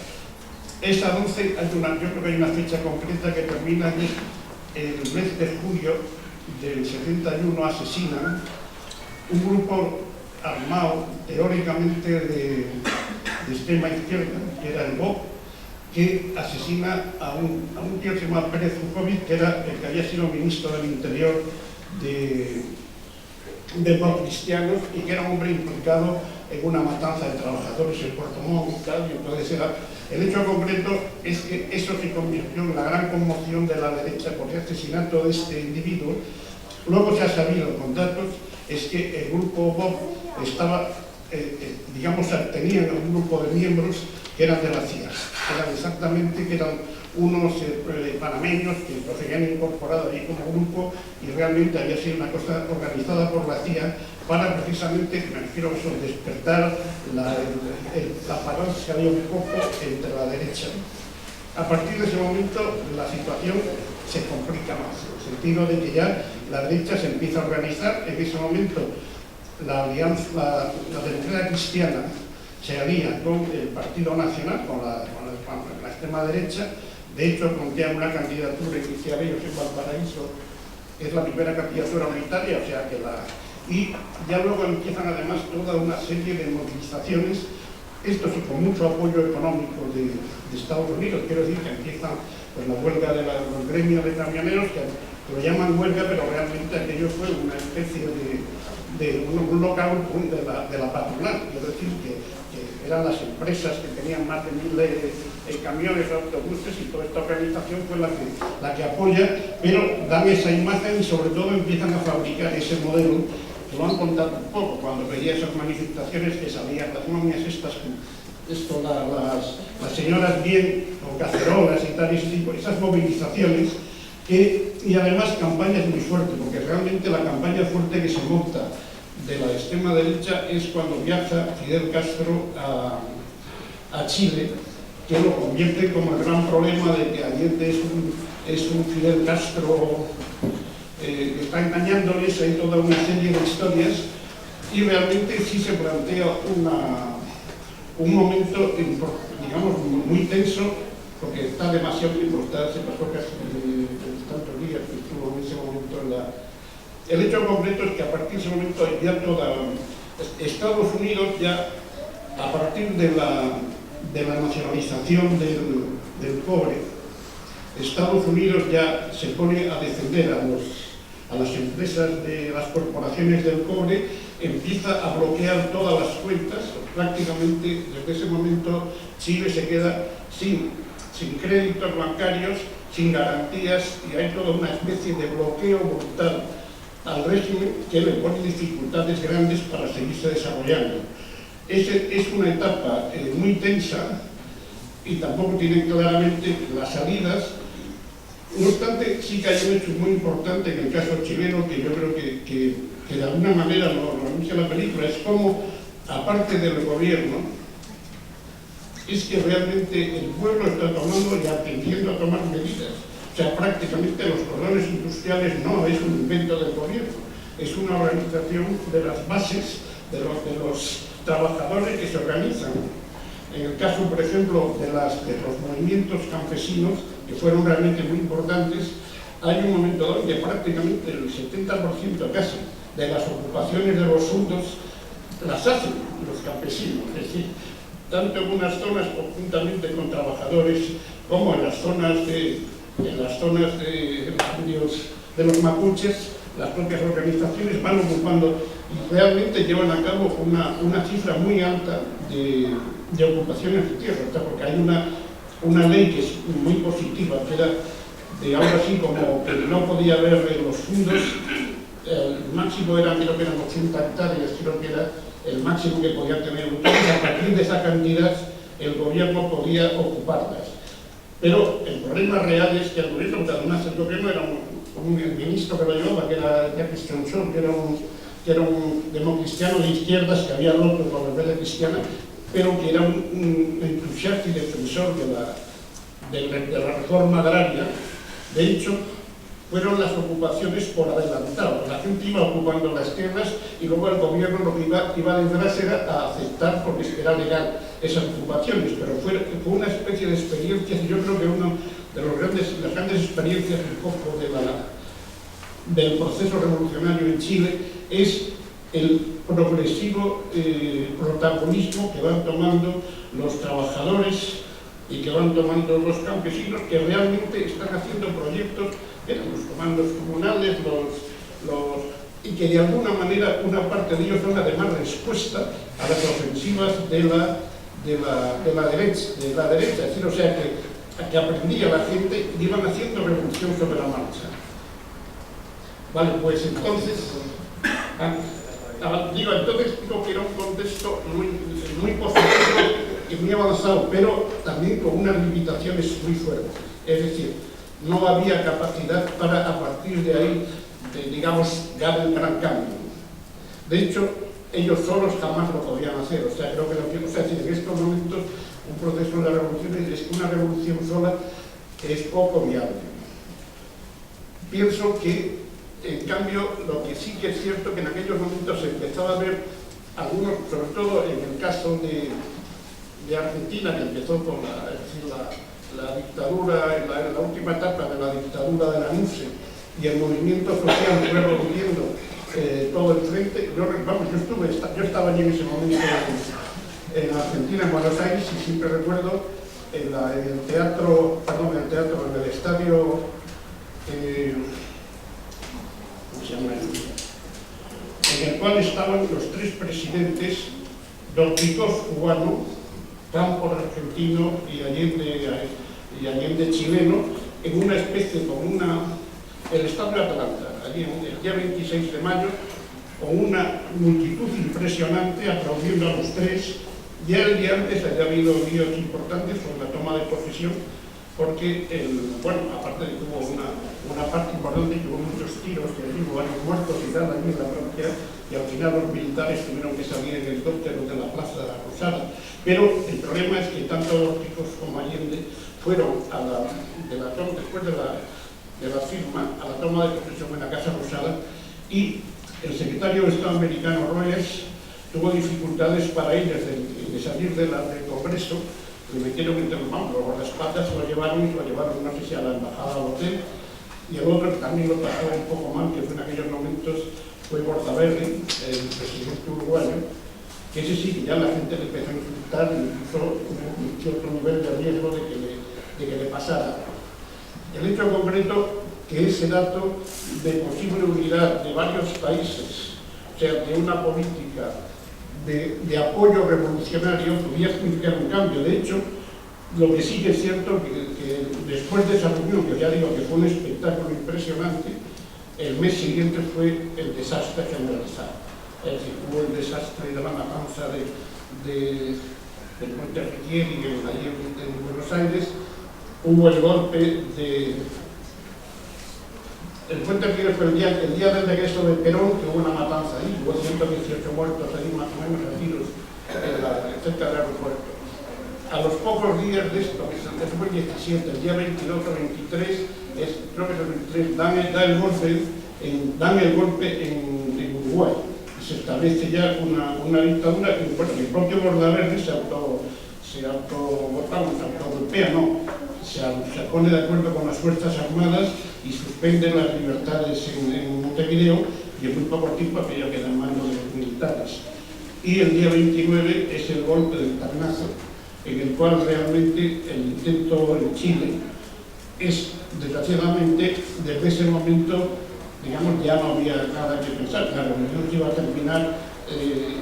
Esa 11, yo creo que hay una fecha concreta que termina el mes de julio del 71, asesinan un grupo armado teóricamente de extrema izquierda, que era el BOP, que asesina a un tío que se llama Pérez Zukovic, que era el que había sido ministro del Interior de BOP cristianos, y que era un hombre implicado en una matanza de trabajadores en Puerto Montt y tal. Y entonces el hecho concreto es que eso se convirtió en la gran conmoción de la derecha por el asesinato de este individuo. Luego se ha sabido con datos es que el grupo BOP estaba, tenían un grupo de miembros que eran de la CIA, que eran unos panameños que los habían incorporado ahí como grupo, y realmente había sido una cosa organizada por la CIA para precisamente, me refiero a eso, despertar la parálisis que había un poco entre la derecha. A partir de ese momento la situación se complica más, en el sentido de que ya la derecha se empieza a organizar. En ese momento la democracia cristiana se alía con el Partido Nacional, con la extrema derecha. De hecho, plantean una candidatura inicial ellos en Valparaíso, que es la primera candidatura unitaria, o sea que y ya luego empiezan además toda una serie de movilizaciones, esto sí con mucho apoyo económico de Estados Unidos. Quiero decir que empiezan pues, la huelga de los gremios de camioneros, que lo llaman huelga, pero realmente aquello fue una especie de de un local de la patronal, quiero decir que eran las empresas que tenían más de 1000 camiones, autobuses, y toda esta organización fue la que apoya, pero dan esa imagen y sobre todo empiezan a fabricar ese modelo, que lo han contado un poco cuando veía esas manifestaciones que salían las momias estas, las señoras bien con cacerolas y tal, esas movilizaciones, y además campañas muy fuertes, porque realmente la campaña fuerte que se monta de la extrema derecha es cuando viaja Fidel Castro a Chile, que lo convierte como el gran problema de que Allende es un Fidel Castro que está engañándoles. Hay toda una serie de historias y realmente sí se plantea un momento, digamos, muy tenso, porque está demasiado tiempo, se pasó casi tantos días que estuvo en ese momento en la... El hecho concreto es que a partir de ese momento ya Estados Unidos ya, a partir de la nacionalización del cobre, Estados Unidos ya se pone a defender a las empresas de las corporaciones del cobre, empieza a bloquear todas las cuentas. Prácticamente desde ese momento Chile se queda sin créditos bancarios, sin garantías, y hay toda una especie de bloqueo brutal al régimen que le pone dificultades grandes para seguirse desarrollando. Es una etapa muy tensa y tampoco tienen claramente las salidas. No obstante, sí que hay un hecho muy importante en el caso chileno, que yo creo que de alguna manera lo anuncia la película, es como, aparte del gobierno, es que realmente el pueblo está tomando y aprendiendo a tomar medidas. O sea, prácticamente los cordones industriales no es un invento del gobierno, es una organización de las bases, de los trabajadores que se organizan. En el caso, por ejemplo, de los movimientos campesinos, que fueron realmente muy importantes, hay un momento donde prácticamente el 70% casi de las ocupaciones de los sueldos las hacen los campesinos, es decir, tanto en unas zonas conjuntamente con trabajadores como en las zonas de los mapuches. Las propias organizaciones van ocupando y realmente llevan a cabo una cifra muy alta de ocupaciones de tierra, porque hay una ley que es muy positiva, que era de ahora sí como que no podía haber los fondos, el máximo era, creo que eran 80 hectáreas, creo que era el máximo que podía tener. Entonces, a partir de esa cantidad, el gobierno podía ocuparlas. Pero el problema real es que el gobierno, además el gobierno era el ministro que lo llevaba, que era Jacques Chonchon, que era un democristiano de izquierdas que había roto con la rebelión cristiana, pero que era un entusiasta y defensor de la reforma agraria. De hecho, fueron las ocupaciones por adelantado. La gente iba ocupando las tierras y luego el gobierno lo que iba detrás era a aceptar, porque era legal, esas ocupaciones. Pero fue una especie de experiencia, y yo creo que una de las grandes experiencias un poco del proceso revolucionario en Chile es el progresivo protagonismo que van tomando los trabajadores y que van tomando los campesinos, que realmente están haciendo proyectos, eran los comandos comunales, y que de alguna manera una parte de ellos son además respuesta a las ofensivas de la derecha, es decir, o sea que aprendía la gente y iban haciendo revolución sobre la marcha. Vale, pues entonces digo que era un contexto muy positivo y muy avanzado, pero también con unas limitaciones muy fuertes. Es decir, no había capacidad para, a partir de ahí, digamos, dar el gran cambio. De hecho, ellos solos jamás lo podían hacer. O sea, creo que en estos momentos un proceso de revolución es que una revolución sola es poco viable. Pienso que, en cambio, lo que sí que es cierto que en aquellos momentos se empezaba a ver algunos, sobre todo en el caso de Argentina, que empezó con la dictadura, en la última etapa de la dictadura de la NUCE, y el movimiento social fue revolviendo todo el frente. Yo estaba allí en ese momento en Argentina, en Buenos Aires, y siempre recuerdo en el estadio, ¿cómo se llama? en el cual estaban los tres presidentes, Dorticós cubano, Campos argentino y Allende chileno, en una especie como el estado de Atlanta, allí el día 26 de mayo, con una multitud impresionante aplaudiendo a los tres. Ya el día antes había habido líos importantes con la toma de posesión, porque, aparte de que hubo una parte importante, que hubo muchos tiros, que hubo varios muertos y tal, allí en la provincia, y al final los militares tuvieron que salir en helicóptero de la Plaza Rosada. Pero el problema es que tanto Dorticós como Allende fueron después de la firma, a la toma de posesión en la Casa Rosada, y el secretario de Estado americano Rogers tuvo dificultades para ir de salir del Congreso. Le metieron entre los guardaespaldas, lo llevaron, no sé si a la embajada al hotel, y el otro que también lo pasó un poco mal, que fue en aquellos momentos, fue Bordaberry, el presidente uruguayo, que ese sí que ya la gente le empezó a insultar, incluso un cierto nivel de riesgo de que le pasara. El hecho concreto que ese dato de posible unidad de varios países, o sea, de una política de apoyo revolucionario, podía significar un cambio. De hecho, lo que sí que es cierto que después de esa reunión, que ya digo que fue un espectáculo impresionante, el mes siguiente fue el desastre generalizado. Es decir, hubo el desastre de la matanza del Puente Riquieri allí en Buenos Aires, hubo el golpe de... El Puente Riquieri fue el día del regreso de Perón, que hubo una matanza ahí, hubo 118 muertos ahí, más o menos, a tiros cerca del aeropuerto. A los pocos días de esto, que fue el 17, el día 22 o 23, creo que es el 23, dan el golpe en Uruguay. Se establece ya una dictadura que, bueno, el propio Bordaberry se pone de acuerdo con las Fuerzas Armadas y suspende las libertades en Montevideo, y en muy poco tiempo aquello queda en manos de los militares. Y el día 29 es el golpe del Tarnazo, en el cual realmente el intento en Chile es, desgraciadamente, desde ese momento, digamos, ya no había nada que pensar. La revolución se iba a terminar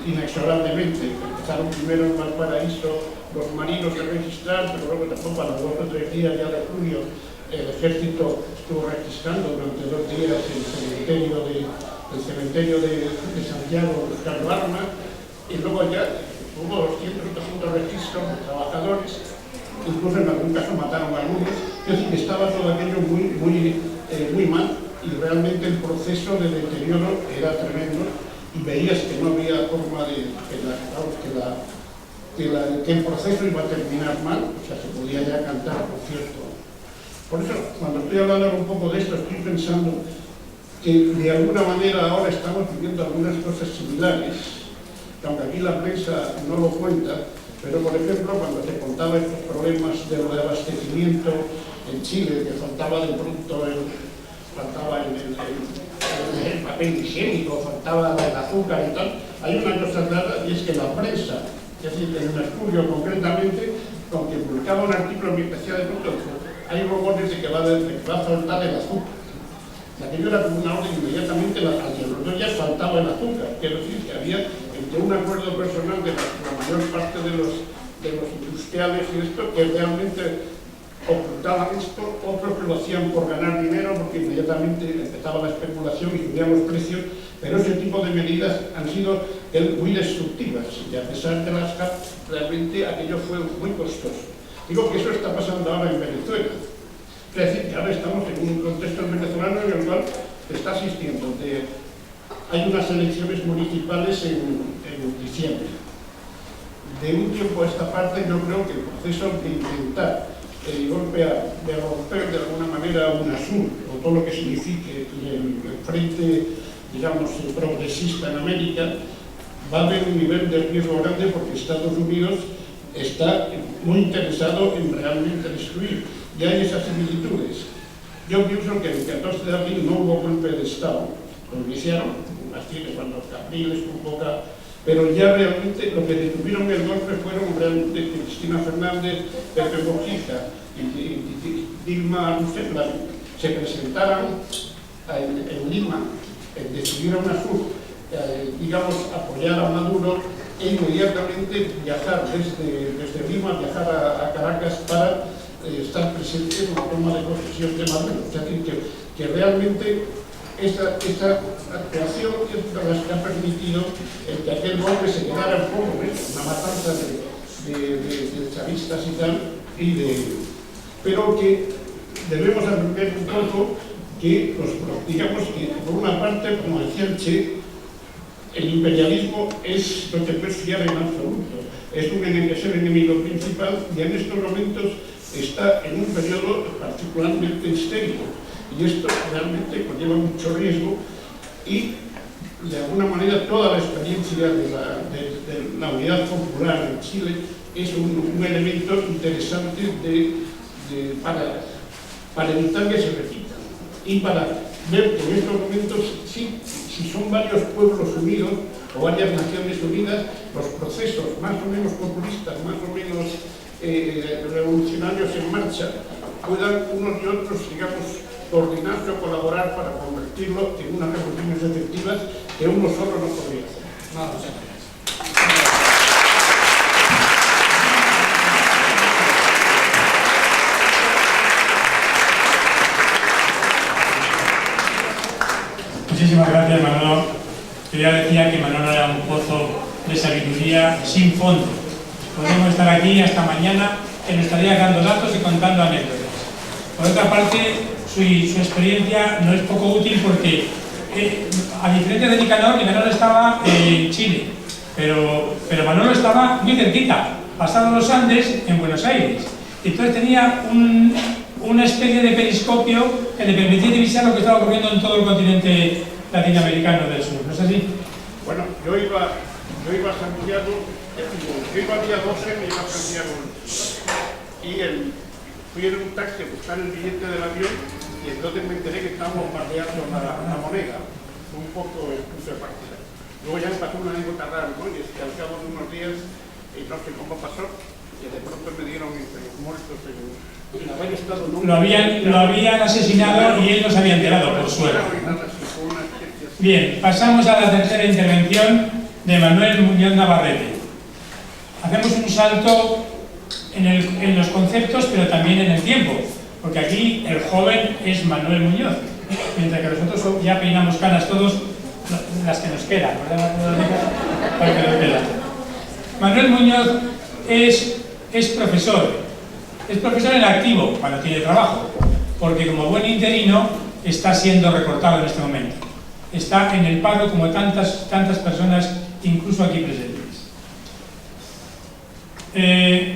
inexorablemente. Empezaron primero en Valparaíso los marinos a registrar, pero luego tampoco a los 2 o 3 días ya de junio el ejército estuvo registrando durante 2 días el cementerio de Santiago buscando armas, y luego ya hubo 200 o 300 registros de trabajadores, incluso en algún caso mataron a algunos. Es decir, estaba todo aquello muy mal, y realmente el proceso de deterioro era tremendo, y veías que no había forma de que el proceso iba a terminar mal, o sea, se podía ya cantar, por cierto. Por eso, cuando estoy hablando un poco de esto, estoy pensando que de alguna manera ahora estamos viviendo algunas cosas similares, que aunque aquí la prensa no lo cuenta, pero por ejemplo, cuando se contaba estos problemas de abastecimiento en Chile, que faltaba de pronto faltaba el papel higiénico, faltaba el azúcar y tal, hay una cosa clara, y es que la prensa, es decir, en Mercurio concretamente, aunque publicaba un artículo que decía de pronto, hay rumores de que va a faltar el azúcar. Aquello era como una orden inmediatamente, al otro ya faltaba el azúcar, quiero decir que había entre un acuerdo personal de la mayor parte de los industriales y esto, que realmente ocultaban esto, otros que lo hacían por ganar dinero, porque inmediatamente empezaba la especulación y subían los precios, pero ese tipo de medidas han sido muy destructivas, y a pesar de las CAP, realmente aquello fue muy costoso. Digo que eso está pasando ahora en Venezuela. Es decir, que ahora estamos en un contexto venezolano en el cual se está asistiendo. Hay unas elecciones municipales en diciembre. De un tiempo a esta parte, yo creo que el proceso de intentar golpear, de romper de alguna manera UNASUR, o todo lo que signifique el frente, digamos, progresista en América, va a haber un nivel de riesgo grande, porque Estados Unidos está muy interesado en realmente destruir. Y hay esas similitudes. Yo pienso que el 14 de abril no hubo golpe de Estado, lo iniciaron, así que cuando Capriles convoca, pero ya realmente lo que detuvieron el golpe fueron realmente Cristina Fernández, Pepe Mujica y Dilma Rousseff se presentaron en Lima, decidieron UNASUR, digamos, apoyar a Maduro e inmediatamente viajar desde Lima, viajar a Caracas para estar presente en la toma de posesión de Maduro. Es decir, que realmente esta actuación es una de las que ha permitido que aquel golpe se quedara un poco, una matanza de chavistas y tal, pero que debemos aprender un poco que, digamos que por una parte, como decía el Che, el imperialismo no te puedes fiar en absoluto, es un enemigo principal y en estos momentos está en un periodo particularmente histérico y esto realmente conlleva mucho riesgo y de alguna manera toda la experiencia de la unidad popular en Chile es un elemento interesante para evitar que se repita y para ver que en estos momentos si son varios pueblos unidos o varias naciones unidas, los procesos más o menos populistas, más o menos revolucionarios en marcha, puedan unos y otros, digamos, coordinarse o colaborar para convertirlo en unas revoluciones efectivas que uno solo no podría hacer. Muchísimas gracias, Manolo. Yo ya decía que Manolo era un pozo de sabiduría sin fondo. Podemos estar aquí hasta mañana, que nos estaría dando datos y contando anécdotas. Por otra parte, su experiencia no es poco útil porque, a diferencia de Nicanor estaba en Chile, pero Manolo estaba muy cerquita, pasado los Andes, en Buenos Aires. Entonces tenía una especie de periscopio que le permitía divisar lo que estaba ocurriendo en todo el continente latinoamericano del sur, ¿no es así? Bueno, yo iba a Santiago, yo iba a día 12, me iba a Santiago y fui en un taxi a buscar el billete del avión y entonces me enteré que estaban bombardeando la moneda, un poco el punto de partida. Luego ya me pasó una anécdota rara, ¿no? Y es que al cabo de unos días, no sé cómo pasó, que de pronto me dieron entre los muertos en haber estado... Lo habían asesinado y él no se había enterado, por suerte. Bien, pasamos a la tercera intervención de Manuel Muñoz Navarrete. Hacemos un salto en los conceptos, pero también en el tiempo, porque aquí el joven es Manuel Muñoz, mientras que nosotros ya peinamos canas todos, las que nos quedan, ¿verdad? Para que nos quedan. Manuel Muñoz es profesor en activo cuando tiene trabajo, porque como buen interino está siendo recortado en este momento. Está en el paro como tantas personas, incluso aquí presentes.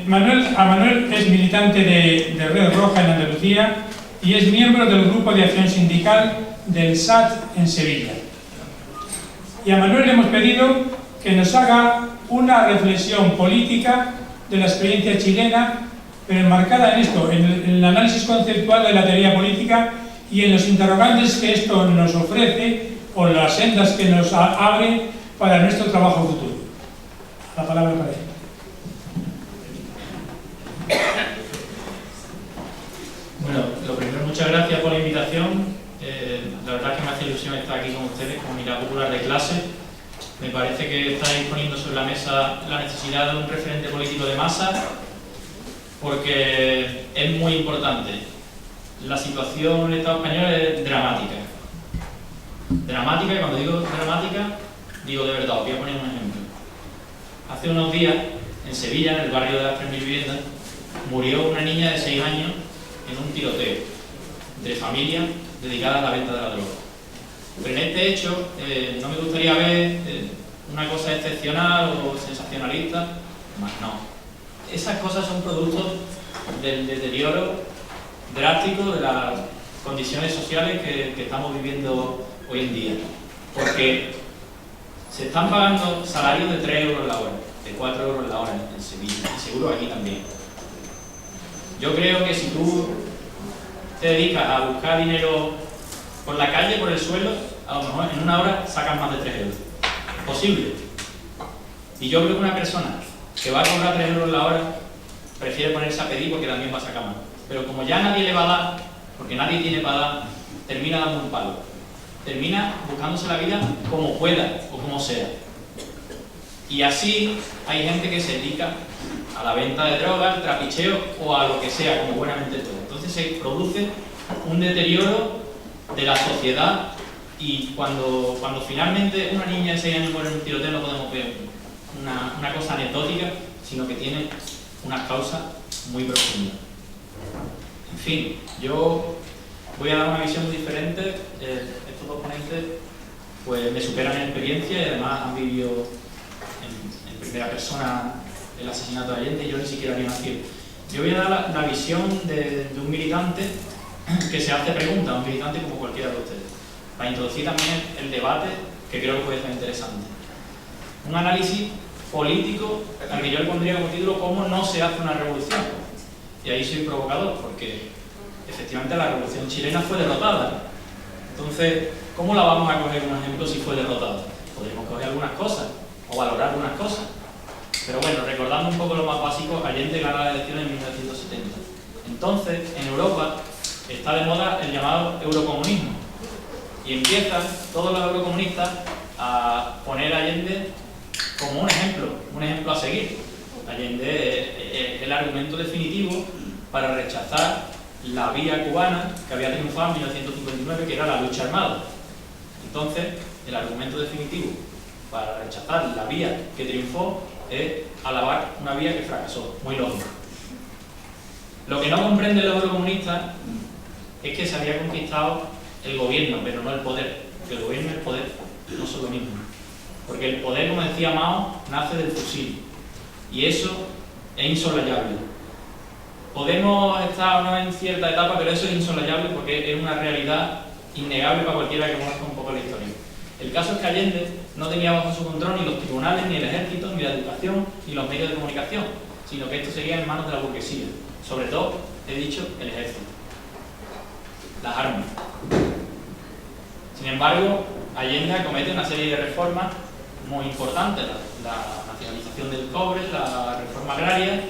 Manuel es militante de Red Roja en Andalucía y es miembro del Grupo de Acción Sindical del SAT en Sevilla. Y a Manuel le hemos pedido que nos haga una reflexión política de la experiencia chilena, pero enmarcada en esto, en el análisis conceptual de la teoría política y en los interrogantes que esto nos ofrece o las sendas que nos abre para nuestro trabajo futuro. La palabra para él. Bueno, lo primero, muchas gracias por la invitación. La verdad es que me hace ilusión estar aquí con ustedes, como unidad popular de clase. Me parece que estáis poniendo sobre la mesa la necesidad de un referente político de masa, porque es muy importante. La situación en el Estado español es dramática. Dramática, y cuando digo dramática, digo de verdad. Os voy a poner un ejemplo. Hace unos días, en Sevilla, en el barrio de las 3.000 viviendas, murió una niña de 6 años en un tiroteo entre familias dedicadas a la venta de la droga. Pero en este hecho no me gustaría ver una cosa excepcional o sensacionalista, más no. Esas cosas son productos del deterioro drástico de las condiciones sociales que estamos viviendo hoy en día. Porque se están pagando salarios de 3 euros la hora, de 4 euros la hora en Sevilla, y seguro aquí también. Yo creo que si tú te dedicas a buscar dinero por la calle, por el suelo, a lo mejor en una hora sacas más de 3 euros. Posible. Y yo creo que una persona que va a cobrar 3 euros la hora prefiere ponerse a pedir porque también va a sacar más. Pero como ya nadie le va a dar, porque nadie tiene para dar, termina dando un palo. termina buscándose la vida como pueda o como sea. Y así hay gente que se dedica a la venta de drogas, al trapicheo o a lo que sea, como buenamente todo. Entonces se produce un deterioro de la sociedad y cuando finalmente una niña de 6 años muere en un tiroteo no podemos ver una cosa anecdótica, sino que tiene una causa muy profunda. En fin, yo voy a dar una visión muy diferente. Estos dos ponentes pues, me superan en experiencia y además han vivido en primera persona el asesinato de Allende y yo ni siquiera haría una fiel. Yo voy a dar la visión de un militante que se hace preguntas, un militante como cualquiera de ustedes, para introducir también el debate que creo que puede ser interesante. Un análisis político al que yo le pondría como título ¿Cómo no se hace una revolución? Y ahí soy provocador, porque efectivamente la revolución chilena fue derrotada. Entonces, ¿cómo la vamos a coger como ejemplo si fue derrotada? Podríamos coger algunas cosas, o valorar algunas cosas. Pero bueno, recordando un poco lo más básico, Allende gana las elecciones en 1970. Entonces, en Europa está de moda el llamado eurocomunismo. Y empiezan todos los eurocomunistas a poner a Allende como un ejemplo a seguir. Allende es el argumento definitivo para rechazar la vía cubana que había triunfado en 1959, que era la lucha armada. Entonces, el argumento definitivo para rechazar la vía que triunfó es alabar una vía que fracasó, muy lógico. Lo que no comprenden los eurocomunistas es que se había conquistado el gobierno, pero no el poder, porque el gobierno y el poder no son lo mismo. Porque el poder, como decía Mao, nace del fusil, y eso es insolayable. Podemos estar o no en cierta etapa, pero eso es insolayable porque es una realidad innegable para cualquiera que conozca un poco la historia. El caso es que Allende no tenía bajo su control ni los tribunales, ni el ejército, ni la educación, ni los medios de comunicación, sino que esto seguía en manos de la burguesía. Sobre todo, he dicho, el ejército. Las armas. Sin embargo, Allende acomete una serie de reformas muy importantes, la nacionalización del cobre, la reforma agraria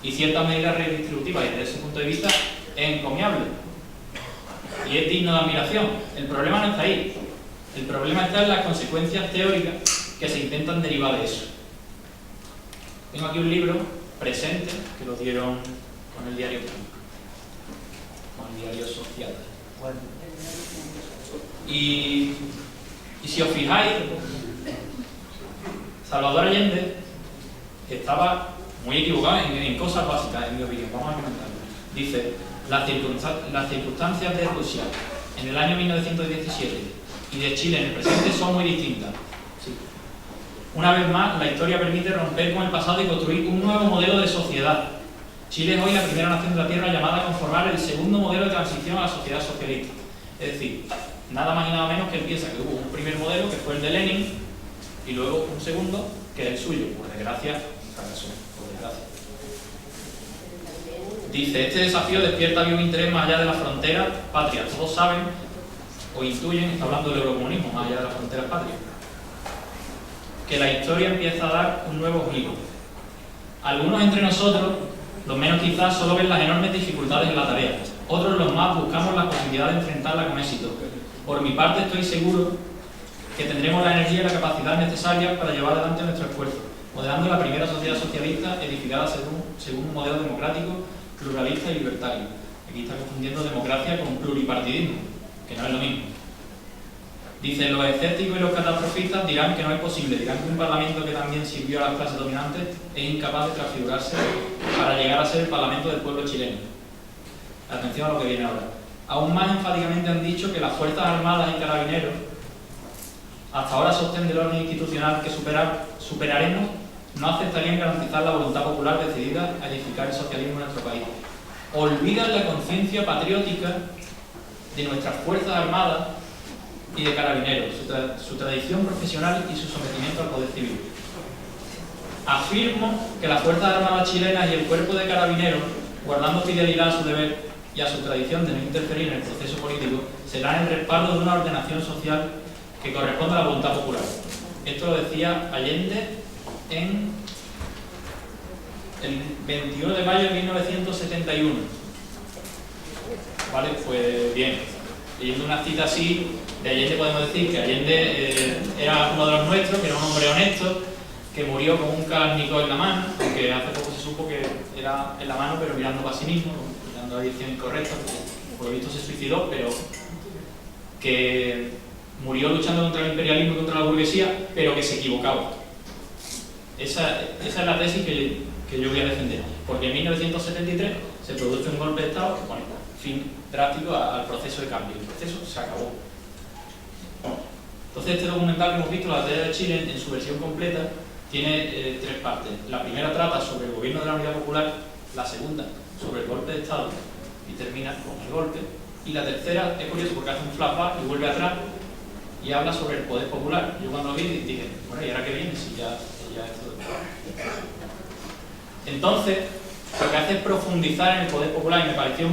y ciertas medidas redistributivas, y desde ese punto de vista es encomiable y es digno de admiración. El problema no está ahí, el problema está en las consecuencias teóricas que se intentan derivar de eso. Tengo aquí un libro presente que lo dieron con el diario Social. Y si os fijáis, Salvador Allende estaba muy equivocado en cosas básicas, en mi opinión. Vamos a comentarlo. Dice, las circunstancias de Rusia en el año 1917 y de Chile en el presente son muy distintas. Sí. Una vez más, la historia permite romper con el pasado y construir un nuevo modelo de sociedad. Chile es hoy la primera nación de la Tierra llamada a conformar el segundo modelo de transición a la sociedad socialista. Es decir, nada más y nada menos que él piensa que hubo un primer modelo, que fue el de Lenin, y luego un segundo, que es el suyo. Por desgracia, fracasó. Por desgracia. Dice, este desafío despierta un interés más allá de las fronteras patrias. Todos saben o intuyen, está hablando del eurocomunismo, más allá de las fronteras patrias, que la historia empieza a dar un nuevo giro. Algunos entre nosotros, los menos quizás, solo ven las enormes dificultades en la tarea. Otros, los más, buscamos la posibilidad de enfrentarla con éxito. Por mi parte, estoy seguro que tendremos la energía y la capacidad necesarias para llevar adelante nuestro esfuerzo, modelando la primera sociedad socialista edificada según un modelo democrático, pluralista y libertario. Aquí está confundiendo democracia con pluripartidismo, que no es lo mismo. Dice, los escépticos y los catastrofistas dirán que no es posible, dirán que un parlamento que también sirvió a las clases dominantes es incapaz de transfigurarse para llegar a ser el parlamento del pueblo chileno. Atención a lo que viene ahora. Aún más enfáticamente han dicho que las Fuerzas Armadas y Carabineros hasta ahora sostén del orden institucional que superaremos no aceptarían garantizar la voluntad popular decidida a edificar el socialismo en nuestro país. Olvidan la conciencia patriótica de nuestras Fuerzas Armadas y de Carabineros, su tradición profesional y su sometimiento al poder civil. Afirmo que las Fuerzas Armadas chilenas y el Cuerpo de Carabineros, guardando fidelidad a su deber y a su tradición de no interferir en el proceso político, serán el respaldo de una ordenación social que corresponde a la voluntad popular. Esto lo decía Allende en el 21 de mayo de 1971. Vale, pues bien, leyendo una cita así, De Allende podemos decir que Allende era uno de los nuestros, que era un hombre honesto, que murió con un Kalashnikov en la mano, aunque hace poco se supo que era en la mano, pero mirando para sí mismo, mirando la dirección incorrecta, porque por lo visto se suicidó, pero que murió luchando contra el imperialismo y contra la burguesía, pero que se equivocaba. Esa es la tesis que yo voy a defender, porque en 1973 se produce un golpe de Estado que pone fin drástico al proceso de cambio. El proceso se acabó. Entonces, este documental que hemos visto, La batalla de Chile, en su versión completa, tiene tres partes. La primera trata sobre el gobierno de la Unidad Popular, la segunda sobre el golpe de Estado y termina con el golpe, y la tercera es curioso porque hace un flashback y vuelve atrás y habla sobre el poder popular. Yo cuando lo vi dije, bueno, ¿y ahora qué viene? Si ya esto... Entonces, lo que hace es profundizar en el poder popular y me pareció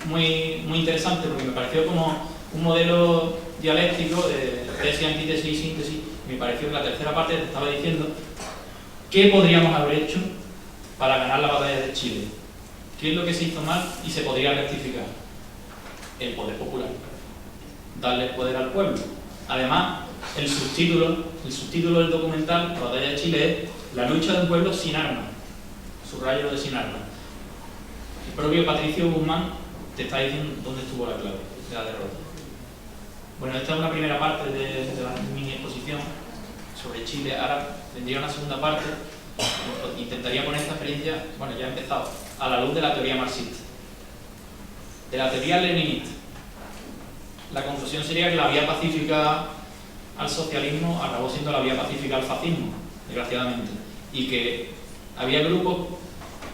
muy interesante porque me pareció como un modelo dialéctico de tesis, antítesis y síntesis. Me pareció que la tercera parte te estaba diciendo qué podríamos haber hecho para ganar la batalla de Chile, qué es lo que se hizo mal y se podría rectificar. El poder popular, darle poder al pueblo. Además, el subtítulo del documental, La batalla de Chile, es La lucha de un pueblo sin armas, subrayo de sin armas. El propio Patricio Guzmán te está diciendo dónde estuvo la clave de la derrota. Bueno, esta es una primera parte de la mini exposición sobre Chile. Ahora vendría una segunda parte. Intentaría poner esta experiencia, bueno, ya he empezado, a la luz de la teoría marxista, de la teoría leninista. La conclusión sería que la vía pacífica al socialismo acabó siendo la vía pacífica al fascismo, desgraciadamente, y que había grupos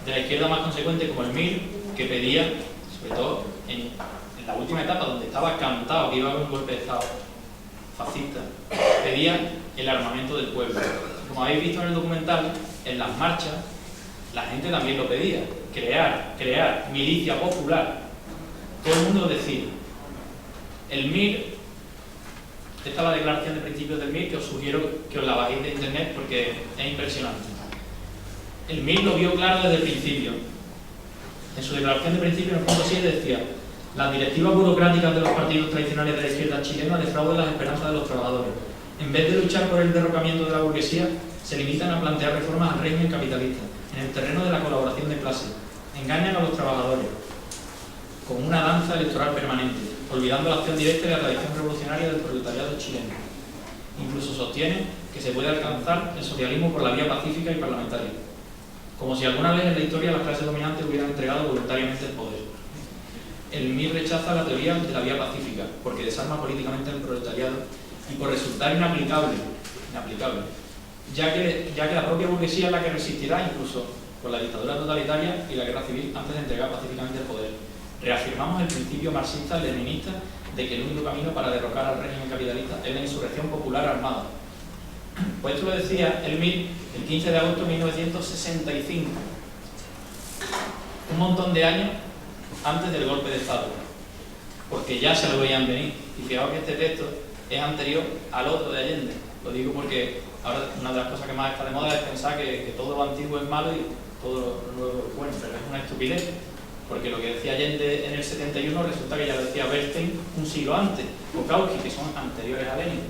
de la izquierda más consecuente como el MIR que pedía, sobre todo en la última etapa donde estaba cantado que iba a haber un golpe de Estado fascista, pedía el armamento del pueblo. Como habéis visto en el documental, en las marchas la gente también lo pedía, crear milicia popular. Todo el mundo lo decía. El MIR, esta es la declaración de principios del MIR, que os sugiero que os la bajéis de internet porque es impresionante. El MIR lo vio claro desde el principio. En su declaración de principios, en el punto 7, decía: las directivas burocráticas de los partidos tradicionales de la izquierda chilena defraudan las esperanzas de los trabajadores. En vez de luchar por el derrocamiento de la burguesía, se limitan a plantear reformas al régimen capitalista, en el terreno de la colaboración de clases. Engañan a los trabajadores con una danza electoral permanente, olvidando la acción directa y la tradición revolucionaria del proletariado chileno. Incluso sostienen que se puede alcanzar el socialismo por la vía pacífica y parlamentaria, como si alguna vez en la historia las clases dominantes hubieran entregado voluntariamente el poder. El MIR rechaza la teoría de la vía pacífica porque desarma políticamente al proletariado y por resultar inaplicable, ya que la propia burguesía es la que resistirá incluso con la dictadura totalitaria y la guerra civil antes de entregar pacíficamente el poder. Reafirmamos el principio marxista-leninista de que el único camino para derrocar al régimen capitalista es la insurrección popular armada. Pues esto lo decía el MIR el 15 de agosto de 1965, un montón de años antes del golpe de Estado, porque ya se lo veían venir. Y fijaos que este texto es anterior al otro de Allende. Lo digo porque ahora una de las cosas que más está de moda es pensar que todo lo antiguo es malo y todo lo nuevo es bueno, pero es una estupidez, porque lo que decía Allende en el 71 resulta que ya lo decía Bernstein un siglo antes, o Kautsky, que son anteriores a Lenin.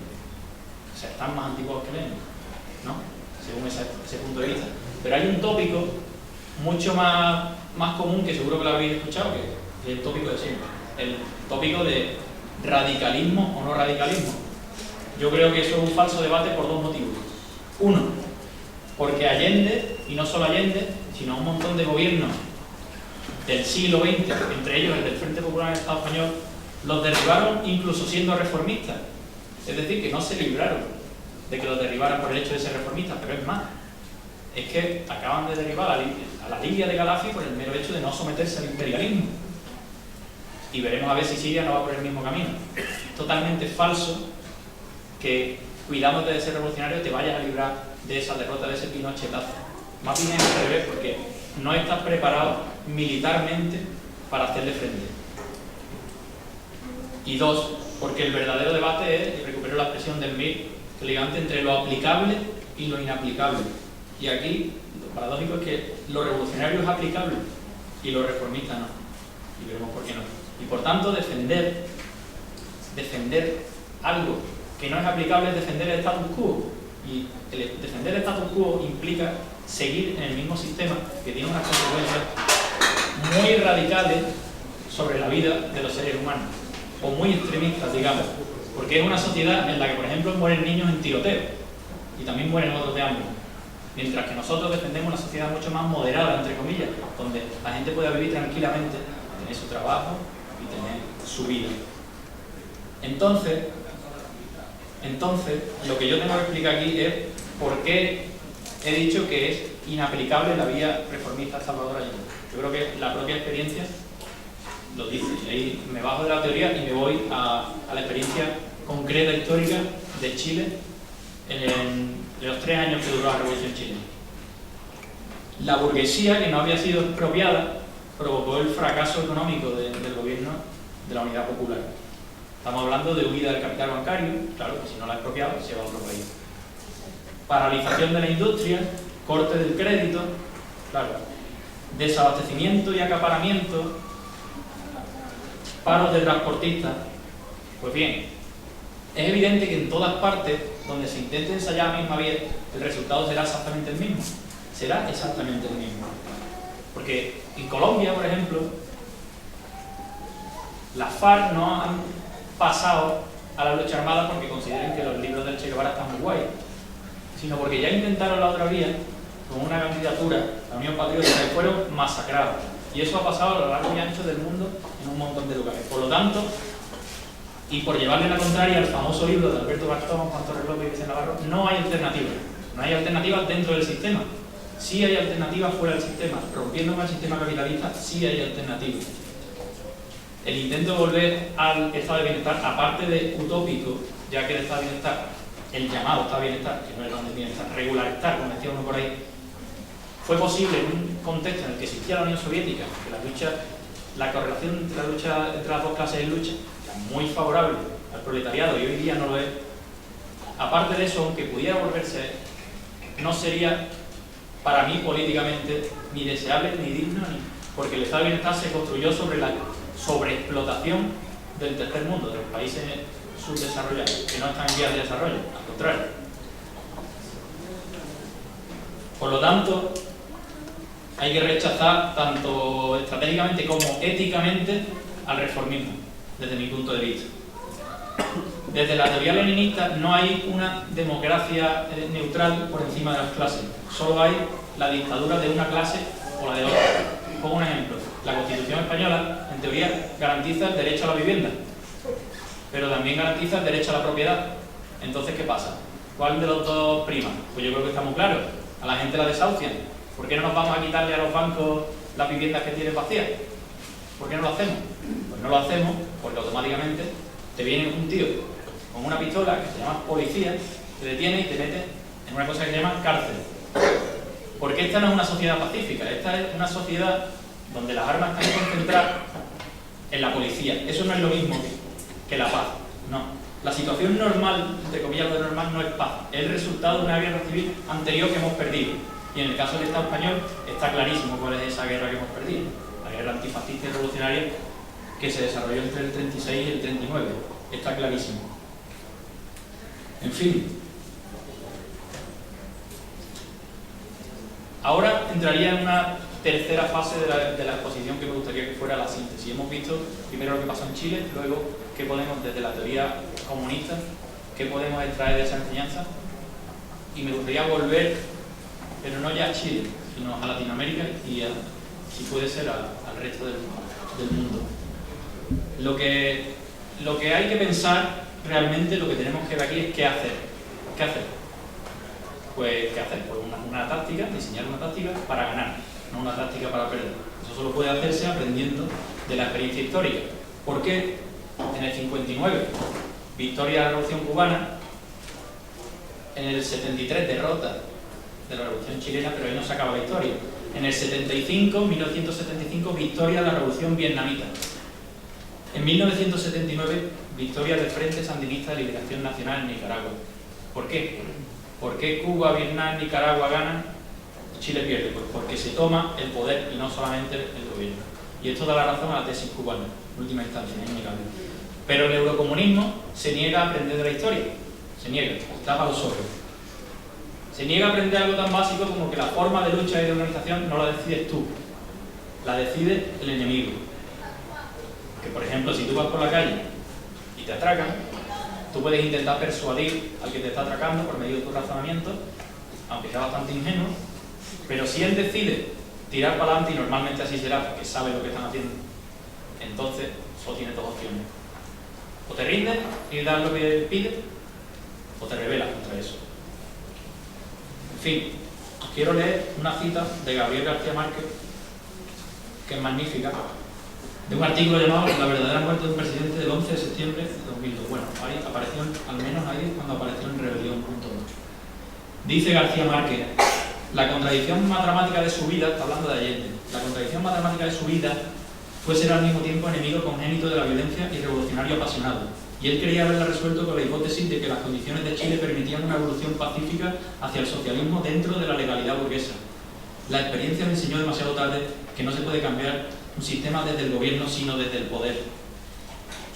O sea, están más antiguos que Lenin, ¿no? Según ese punto de vista. Pero hay un tópico mucho más común, que seguro que lo habéis escuchado, que es el tópico de siempre. El tópico de radicalismo o no radicalismo. Yo creo que eso es un falso debate por dos motivos. Uno, porque Allende, y no solo Allende, sino un montón de gobiernos del siglo XX, entre ellos el del Frente Popular en el Estado Español, los derribaron incluso siendo reformistas. Es decir, que no se libraron de que los derribaran por el hecho de ser reformistas, pero es más, es que acaban de derribar a la Libia de Gaddafi por el mero hecho de no someterse al imperialismo. Y veremos a ver si Siria no va por el mismo camino. Es totalmente falso que cuidándote de ser revolucionario te vayas a librar de esa derrota, de ese pinochetazo. Más bien es al revés, porque no estás preparado militarmente para hacerle frente. Y dos, porque el verdadero debate es, y recupero la expresión del MIR, el ligante entre lo aplicable y lo inaplicable. Y aquí lo paradójico es que lo revolucionario es aplicable y lo reformista no. Y veremos por qué no. Y por tanto defender algo que no es aplicable es defender el status quo. Y defender el status quo implica seguir en el mismo sistema que tiene unas consecuencias muy radicales sobre la vida de los seres humanos, o muy extremistas, digamos, porque es una sociedad en la que, por ejemplo, mueren niños en tiroteo y también mueren otros de hambre, mientras que nosotros defendemos una sociedad mucho más moderada, entre comillas, donde la gente pueda vivir tranquilamente, tener su trabajo y tener su vida. Entonces, lo que yo tengo que explicar aquí es por qué he dicho que es inaplicable la vía reformista salvadora Allende. Yo creo que la propia experiencia lo dice, y ahí me bajo de la teoría y me voy a la experiencia concreta histórica de Chile de los 3 años que duró la Revolución chilena. La burguesía, que no había sido expropiada, provocó el fracaso económico del gobierno de la Unidad Popular. Estamos hablando de huida del capital bancario, claro, que si no la ha expropiado, se va a otro país. Paralización de la industria, corte del crédito, claro, desabastecimiento y acaparamiento, paros de transportistas. Pues bien, es evidente que en todas partes donde se intente ensayar la misma vía, el resultado será exactamente el mismo. Será exactamente el mismo. Porque en Colombia, por ejemplo, las FARC no han pasado a la lucha armada porque consideren que los libros del Che Guevara están muy guay, sino porque ya intentaron la otra vía con una candidatura, la Unión Patriótica, y fueron masacrados. Y eso ha pasado a lo largo y ancho del mundo en un montón de lugares. Por lo tanto, y por llevarle la contraria al famoso libro de Alberto Gastón, Juan Torres López y Vicente Navarro, no hay alternativas. No hay alternativas dentro del sistema. Sí hay alternativas fuera del sistema. Rompiendo con el sistema capitalista, sí hay alternativas. El intento de volver al estado de bienestar, aparte de utópico, ya que el estado de bienestar, el llamado estado de bienestar, que no es el bienestar, regularizar, como decía uno por ahí, fue posible en un contexto en el que existía la Unión Soviética, que la correlación entre las dos clases de lucha era muy favorable al proletariado y hoy día no lo es. Aparte de eso, aunque pudiera volverse, no sería para mí políticamente ni deseable ni digno, porque el estado de bienestar se construyó sobre la sobreexplotación del tercer mundo, de los países subdesarrollados, que no están en vías de desarrollo, al contrario. Por lo tanto, hay que rechazar tanto estratégicamente como éticamente al reformismo, desde mi punto de vista. Desde la teoría leninista no hay una democracia neutral por encima de las clases, solo hay la dictadura de una clase o la de otra. Pongo un ejemplo: la Constitución española, en teoría, garantiza el derecho a la vivienda, pero también garantiza el derecho a la propiedad. Entonces, ¿qué pasa? ¿Cuál de los dos prima? Pues yo creo que está muy claro. A la gente la desahucian. ¿Por qué no nos vamos a quitarle a los bancos las viviendas que tienen vacías? ¿Por qué no lo hacemos? Pues no lo hacemos porque automáticamente te viene un tío con una pistola que se llama policía, te detiene y te mete en una cosa que se llama cárcel. Porque esta no es una sociedad pacífica, esta es una sociedad donde las armas están concentradas en la policía. Eso no es lo mismo que la paz, no. La situación normal, entre comillas lo de normal, no es paz, es el resultado de una guerra civil anterior que hemos perdido. Y en el caso del Estado español está clarísimo cuál es esa guerra que hemos perdido, la guerra antifascista y revolucionaria que se desarrolló entre el 36 y el 39, está clarísimo. En fin. Ahora entraría en una tercera fase de la exposición que me gustaría que fuera la síntesis. Hemos visto primero lo que pasó en Chile, luego qué podemos, desde la teoría comunista, qué podemos extraer de esa enseñanza, y me gustaría volver, pero no ya a Chile, sino a Latinoamérica y si puede ser al resto del mundo. Lo que hay que pensar realmente, lo que tenemos que ver aquí es qué hacer. ¿Qué hacer? Pues, ¿qué hacer? Pues una táctica, diseñar una táctica para ganar, no una táctica para perder. Eso solo puede hacerse aprendiendo de la experiencia histórica. ¿Por qué? En el 59, victoria de la Revolución Cubana, en el 73, derrota de la Revolución Chilena, pero ahí no se acaba la historia. En el 75, 1975, victoria de la Revolución Vietnamita. En 1979, victoria del Frente Sandinista de Liberación Nacional en Nicaragua. ¿Por qué? ¿Por qué Cuba, Vietnam, Nicaragua ganan? Chile pierde, pues porque se toma el poder y no solamente el gobierno. Y esto da la razón a la tesis cubana, en última instancia, es innegable. Pero el eurocomunismo se niega a aprender de la historia, se niega, tapa los ojos. Se niega a aprender algo tan básico como que la forma de lucha y de organización no la decides tú, la decide el enemigo. Que por ejemplo, si tú vas por la calle y te atracan, tú puedes intentar persuadir al que te está atracando por medio de tu razonamiento, aunque sea bastante ingenuo, pero si él decide tirar para adelante, y normalmente así será porque sabe lo que están haciendo, entonces solo tiene dos opciones: o te rindes y das lo que pide, o te rebelas contra eso. En fin, os quiero leer una cita de Gabriel García Márquez, que es magnífica, de un artículo llamado La verdadera muerte de un presidente del 11 de septiembre de 2002. Bueno, ahí apareció, al menos ahí cuando apareció en Rebelión.8. Dice García Márquez: la contradicción más dramática de su vida, está hablando de Allende, la contradicción más dramática de su vida fue ser al mismo tiempo enemigo congénito de la violencia y revolucionario apasionado. Y él quería haberla resuelto con la hipótesis de que las condiciones de Chile permitían una evolución pacífica hacia el socialismo dentro de la legalidad burguesa. La experiencia le enseñó demasiado tarde que no se puede cambiar un sistema desde el gobierno, sino desde el poder.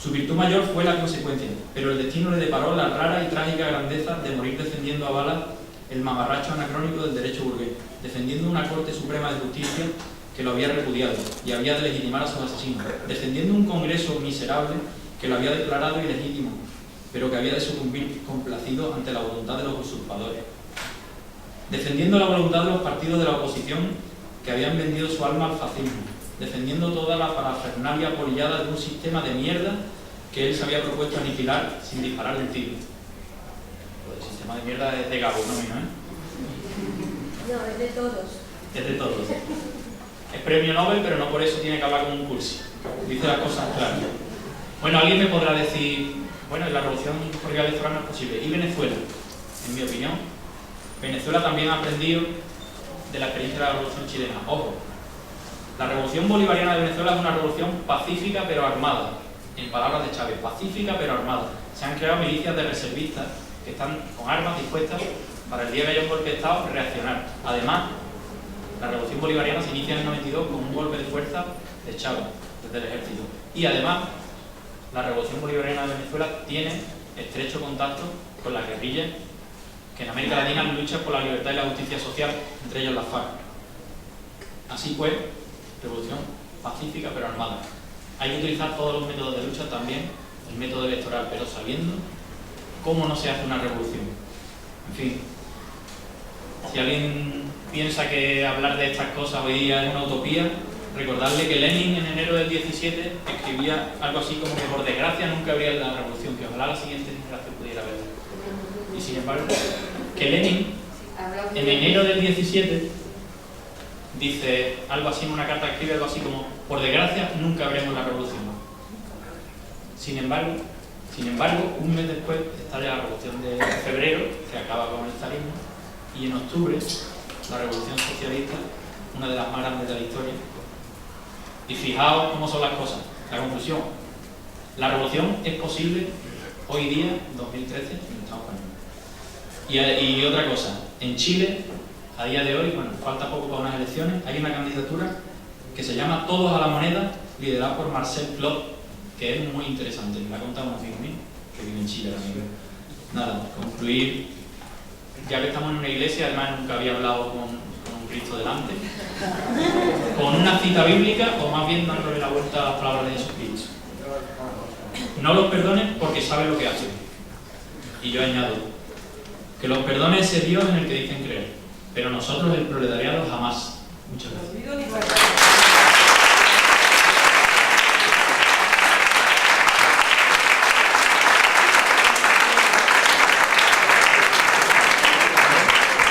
Su virtud mayor fue la consecuencia, pero el destino le deparó la rara y trágica grandeza de morir defendiendo a balas el mamarracho anacrónico del derecho burgués, defendiendo una Corte Suprema de Justicia que lo había repudiado y había de legitimar a sus asesinos, defendiendo un Congreso miserable que lo había declarado ilegítimo, pero que había de sucumbir complacido ante la voluntad de los usurpadores, defendiendo la voluntad de los partidos de la oposición que habían vendido su alma al fascismo, defendiendo toda la parafernalia apolillada de un sistema de mierda que él se había propuesto aniquilar sin disparar un tiro. Pues el sistema de mierda es de Gabo, no mío, ¿eh? No, es de todos. Es de todos. Es premio Nobel, pero no por eso tiene que hablar con un cursi. Dice las cosas claras. Bueno, alguien me podrá decir, bueno, la revolución bolivariana no es posible. ¿Y Venezuela? En mi opinión, Venezuela también ha aprendido de la experiencia de la revolución chilena. Ojo, la revolución bolivariana de Venezuela es una revolución pacífica pero armada. En palabras de Chávez, pacífica pero armada. Se han creado milicias de reservistas que están con armas dispuestas para el día que haya un golpe de Estado reaccionar. Además, la revolución bolivariana se inicia en el 92 con un golpe de fuerza de Chávez, desde el ejército. Y además, la revolución bolivariana de Venezuela tiene estrecho contacto con las guerrillas que en América Latina luchan por la libertad y la justicia social, entre ellas las FARC. Así pues, revolución pacífica pero armada. Hay que utilizar todos los métodos de lucha, también el método electoral, pero sabiendo cómo no se hace una revolución. En fin, si alguien piensa que hablar de estas cosas hoy día es una utopía, recordarle que Lenin en enero del 17 escribía algo así como que por desgracia nunca habría la revolución, que ojalá la siguiente generación pudiera verla. Y sin embargo, que Lenin en enero del 17 dice algo así en una carta, escribe algo así como por desgracia nunca veremos la revolución. Sin embargo, un mes después estalla la revolución de febrero, que acaba con el zarismo, y en octubre la revolución socialista, una de las más grandes de la historia. Y fijaos cómo son las cosas. La conclusión: la revolución es posible hoy día, 2013, en el Estado español. Y otra cosa, en Chile, a día de hoy, bueno, falta poco para unas elecciones, hay una candidatura que se llama Todos a la Moneda, liderada por Marcel Clot, que es muy interesante. Me la ha contado un amigo mío que vive en Chile ahora mismo. Nada, concluir, ya que estamos en una iglesia, además nunca había hablado con un Cristo delante, con una cita bíblica, o más bien dándole la vuelta a las palabras de Jesucristo. No los perdonen porque saben lo que hacen. Y yo añado, que los perdone ese Dios en el que dicen creer, pero nosotros, el proletariado, jamás. Muchas gracias.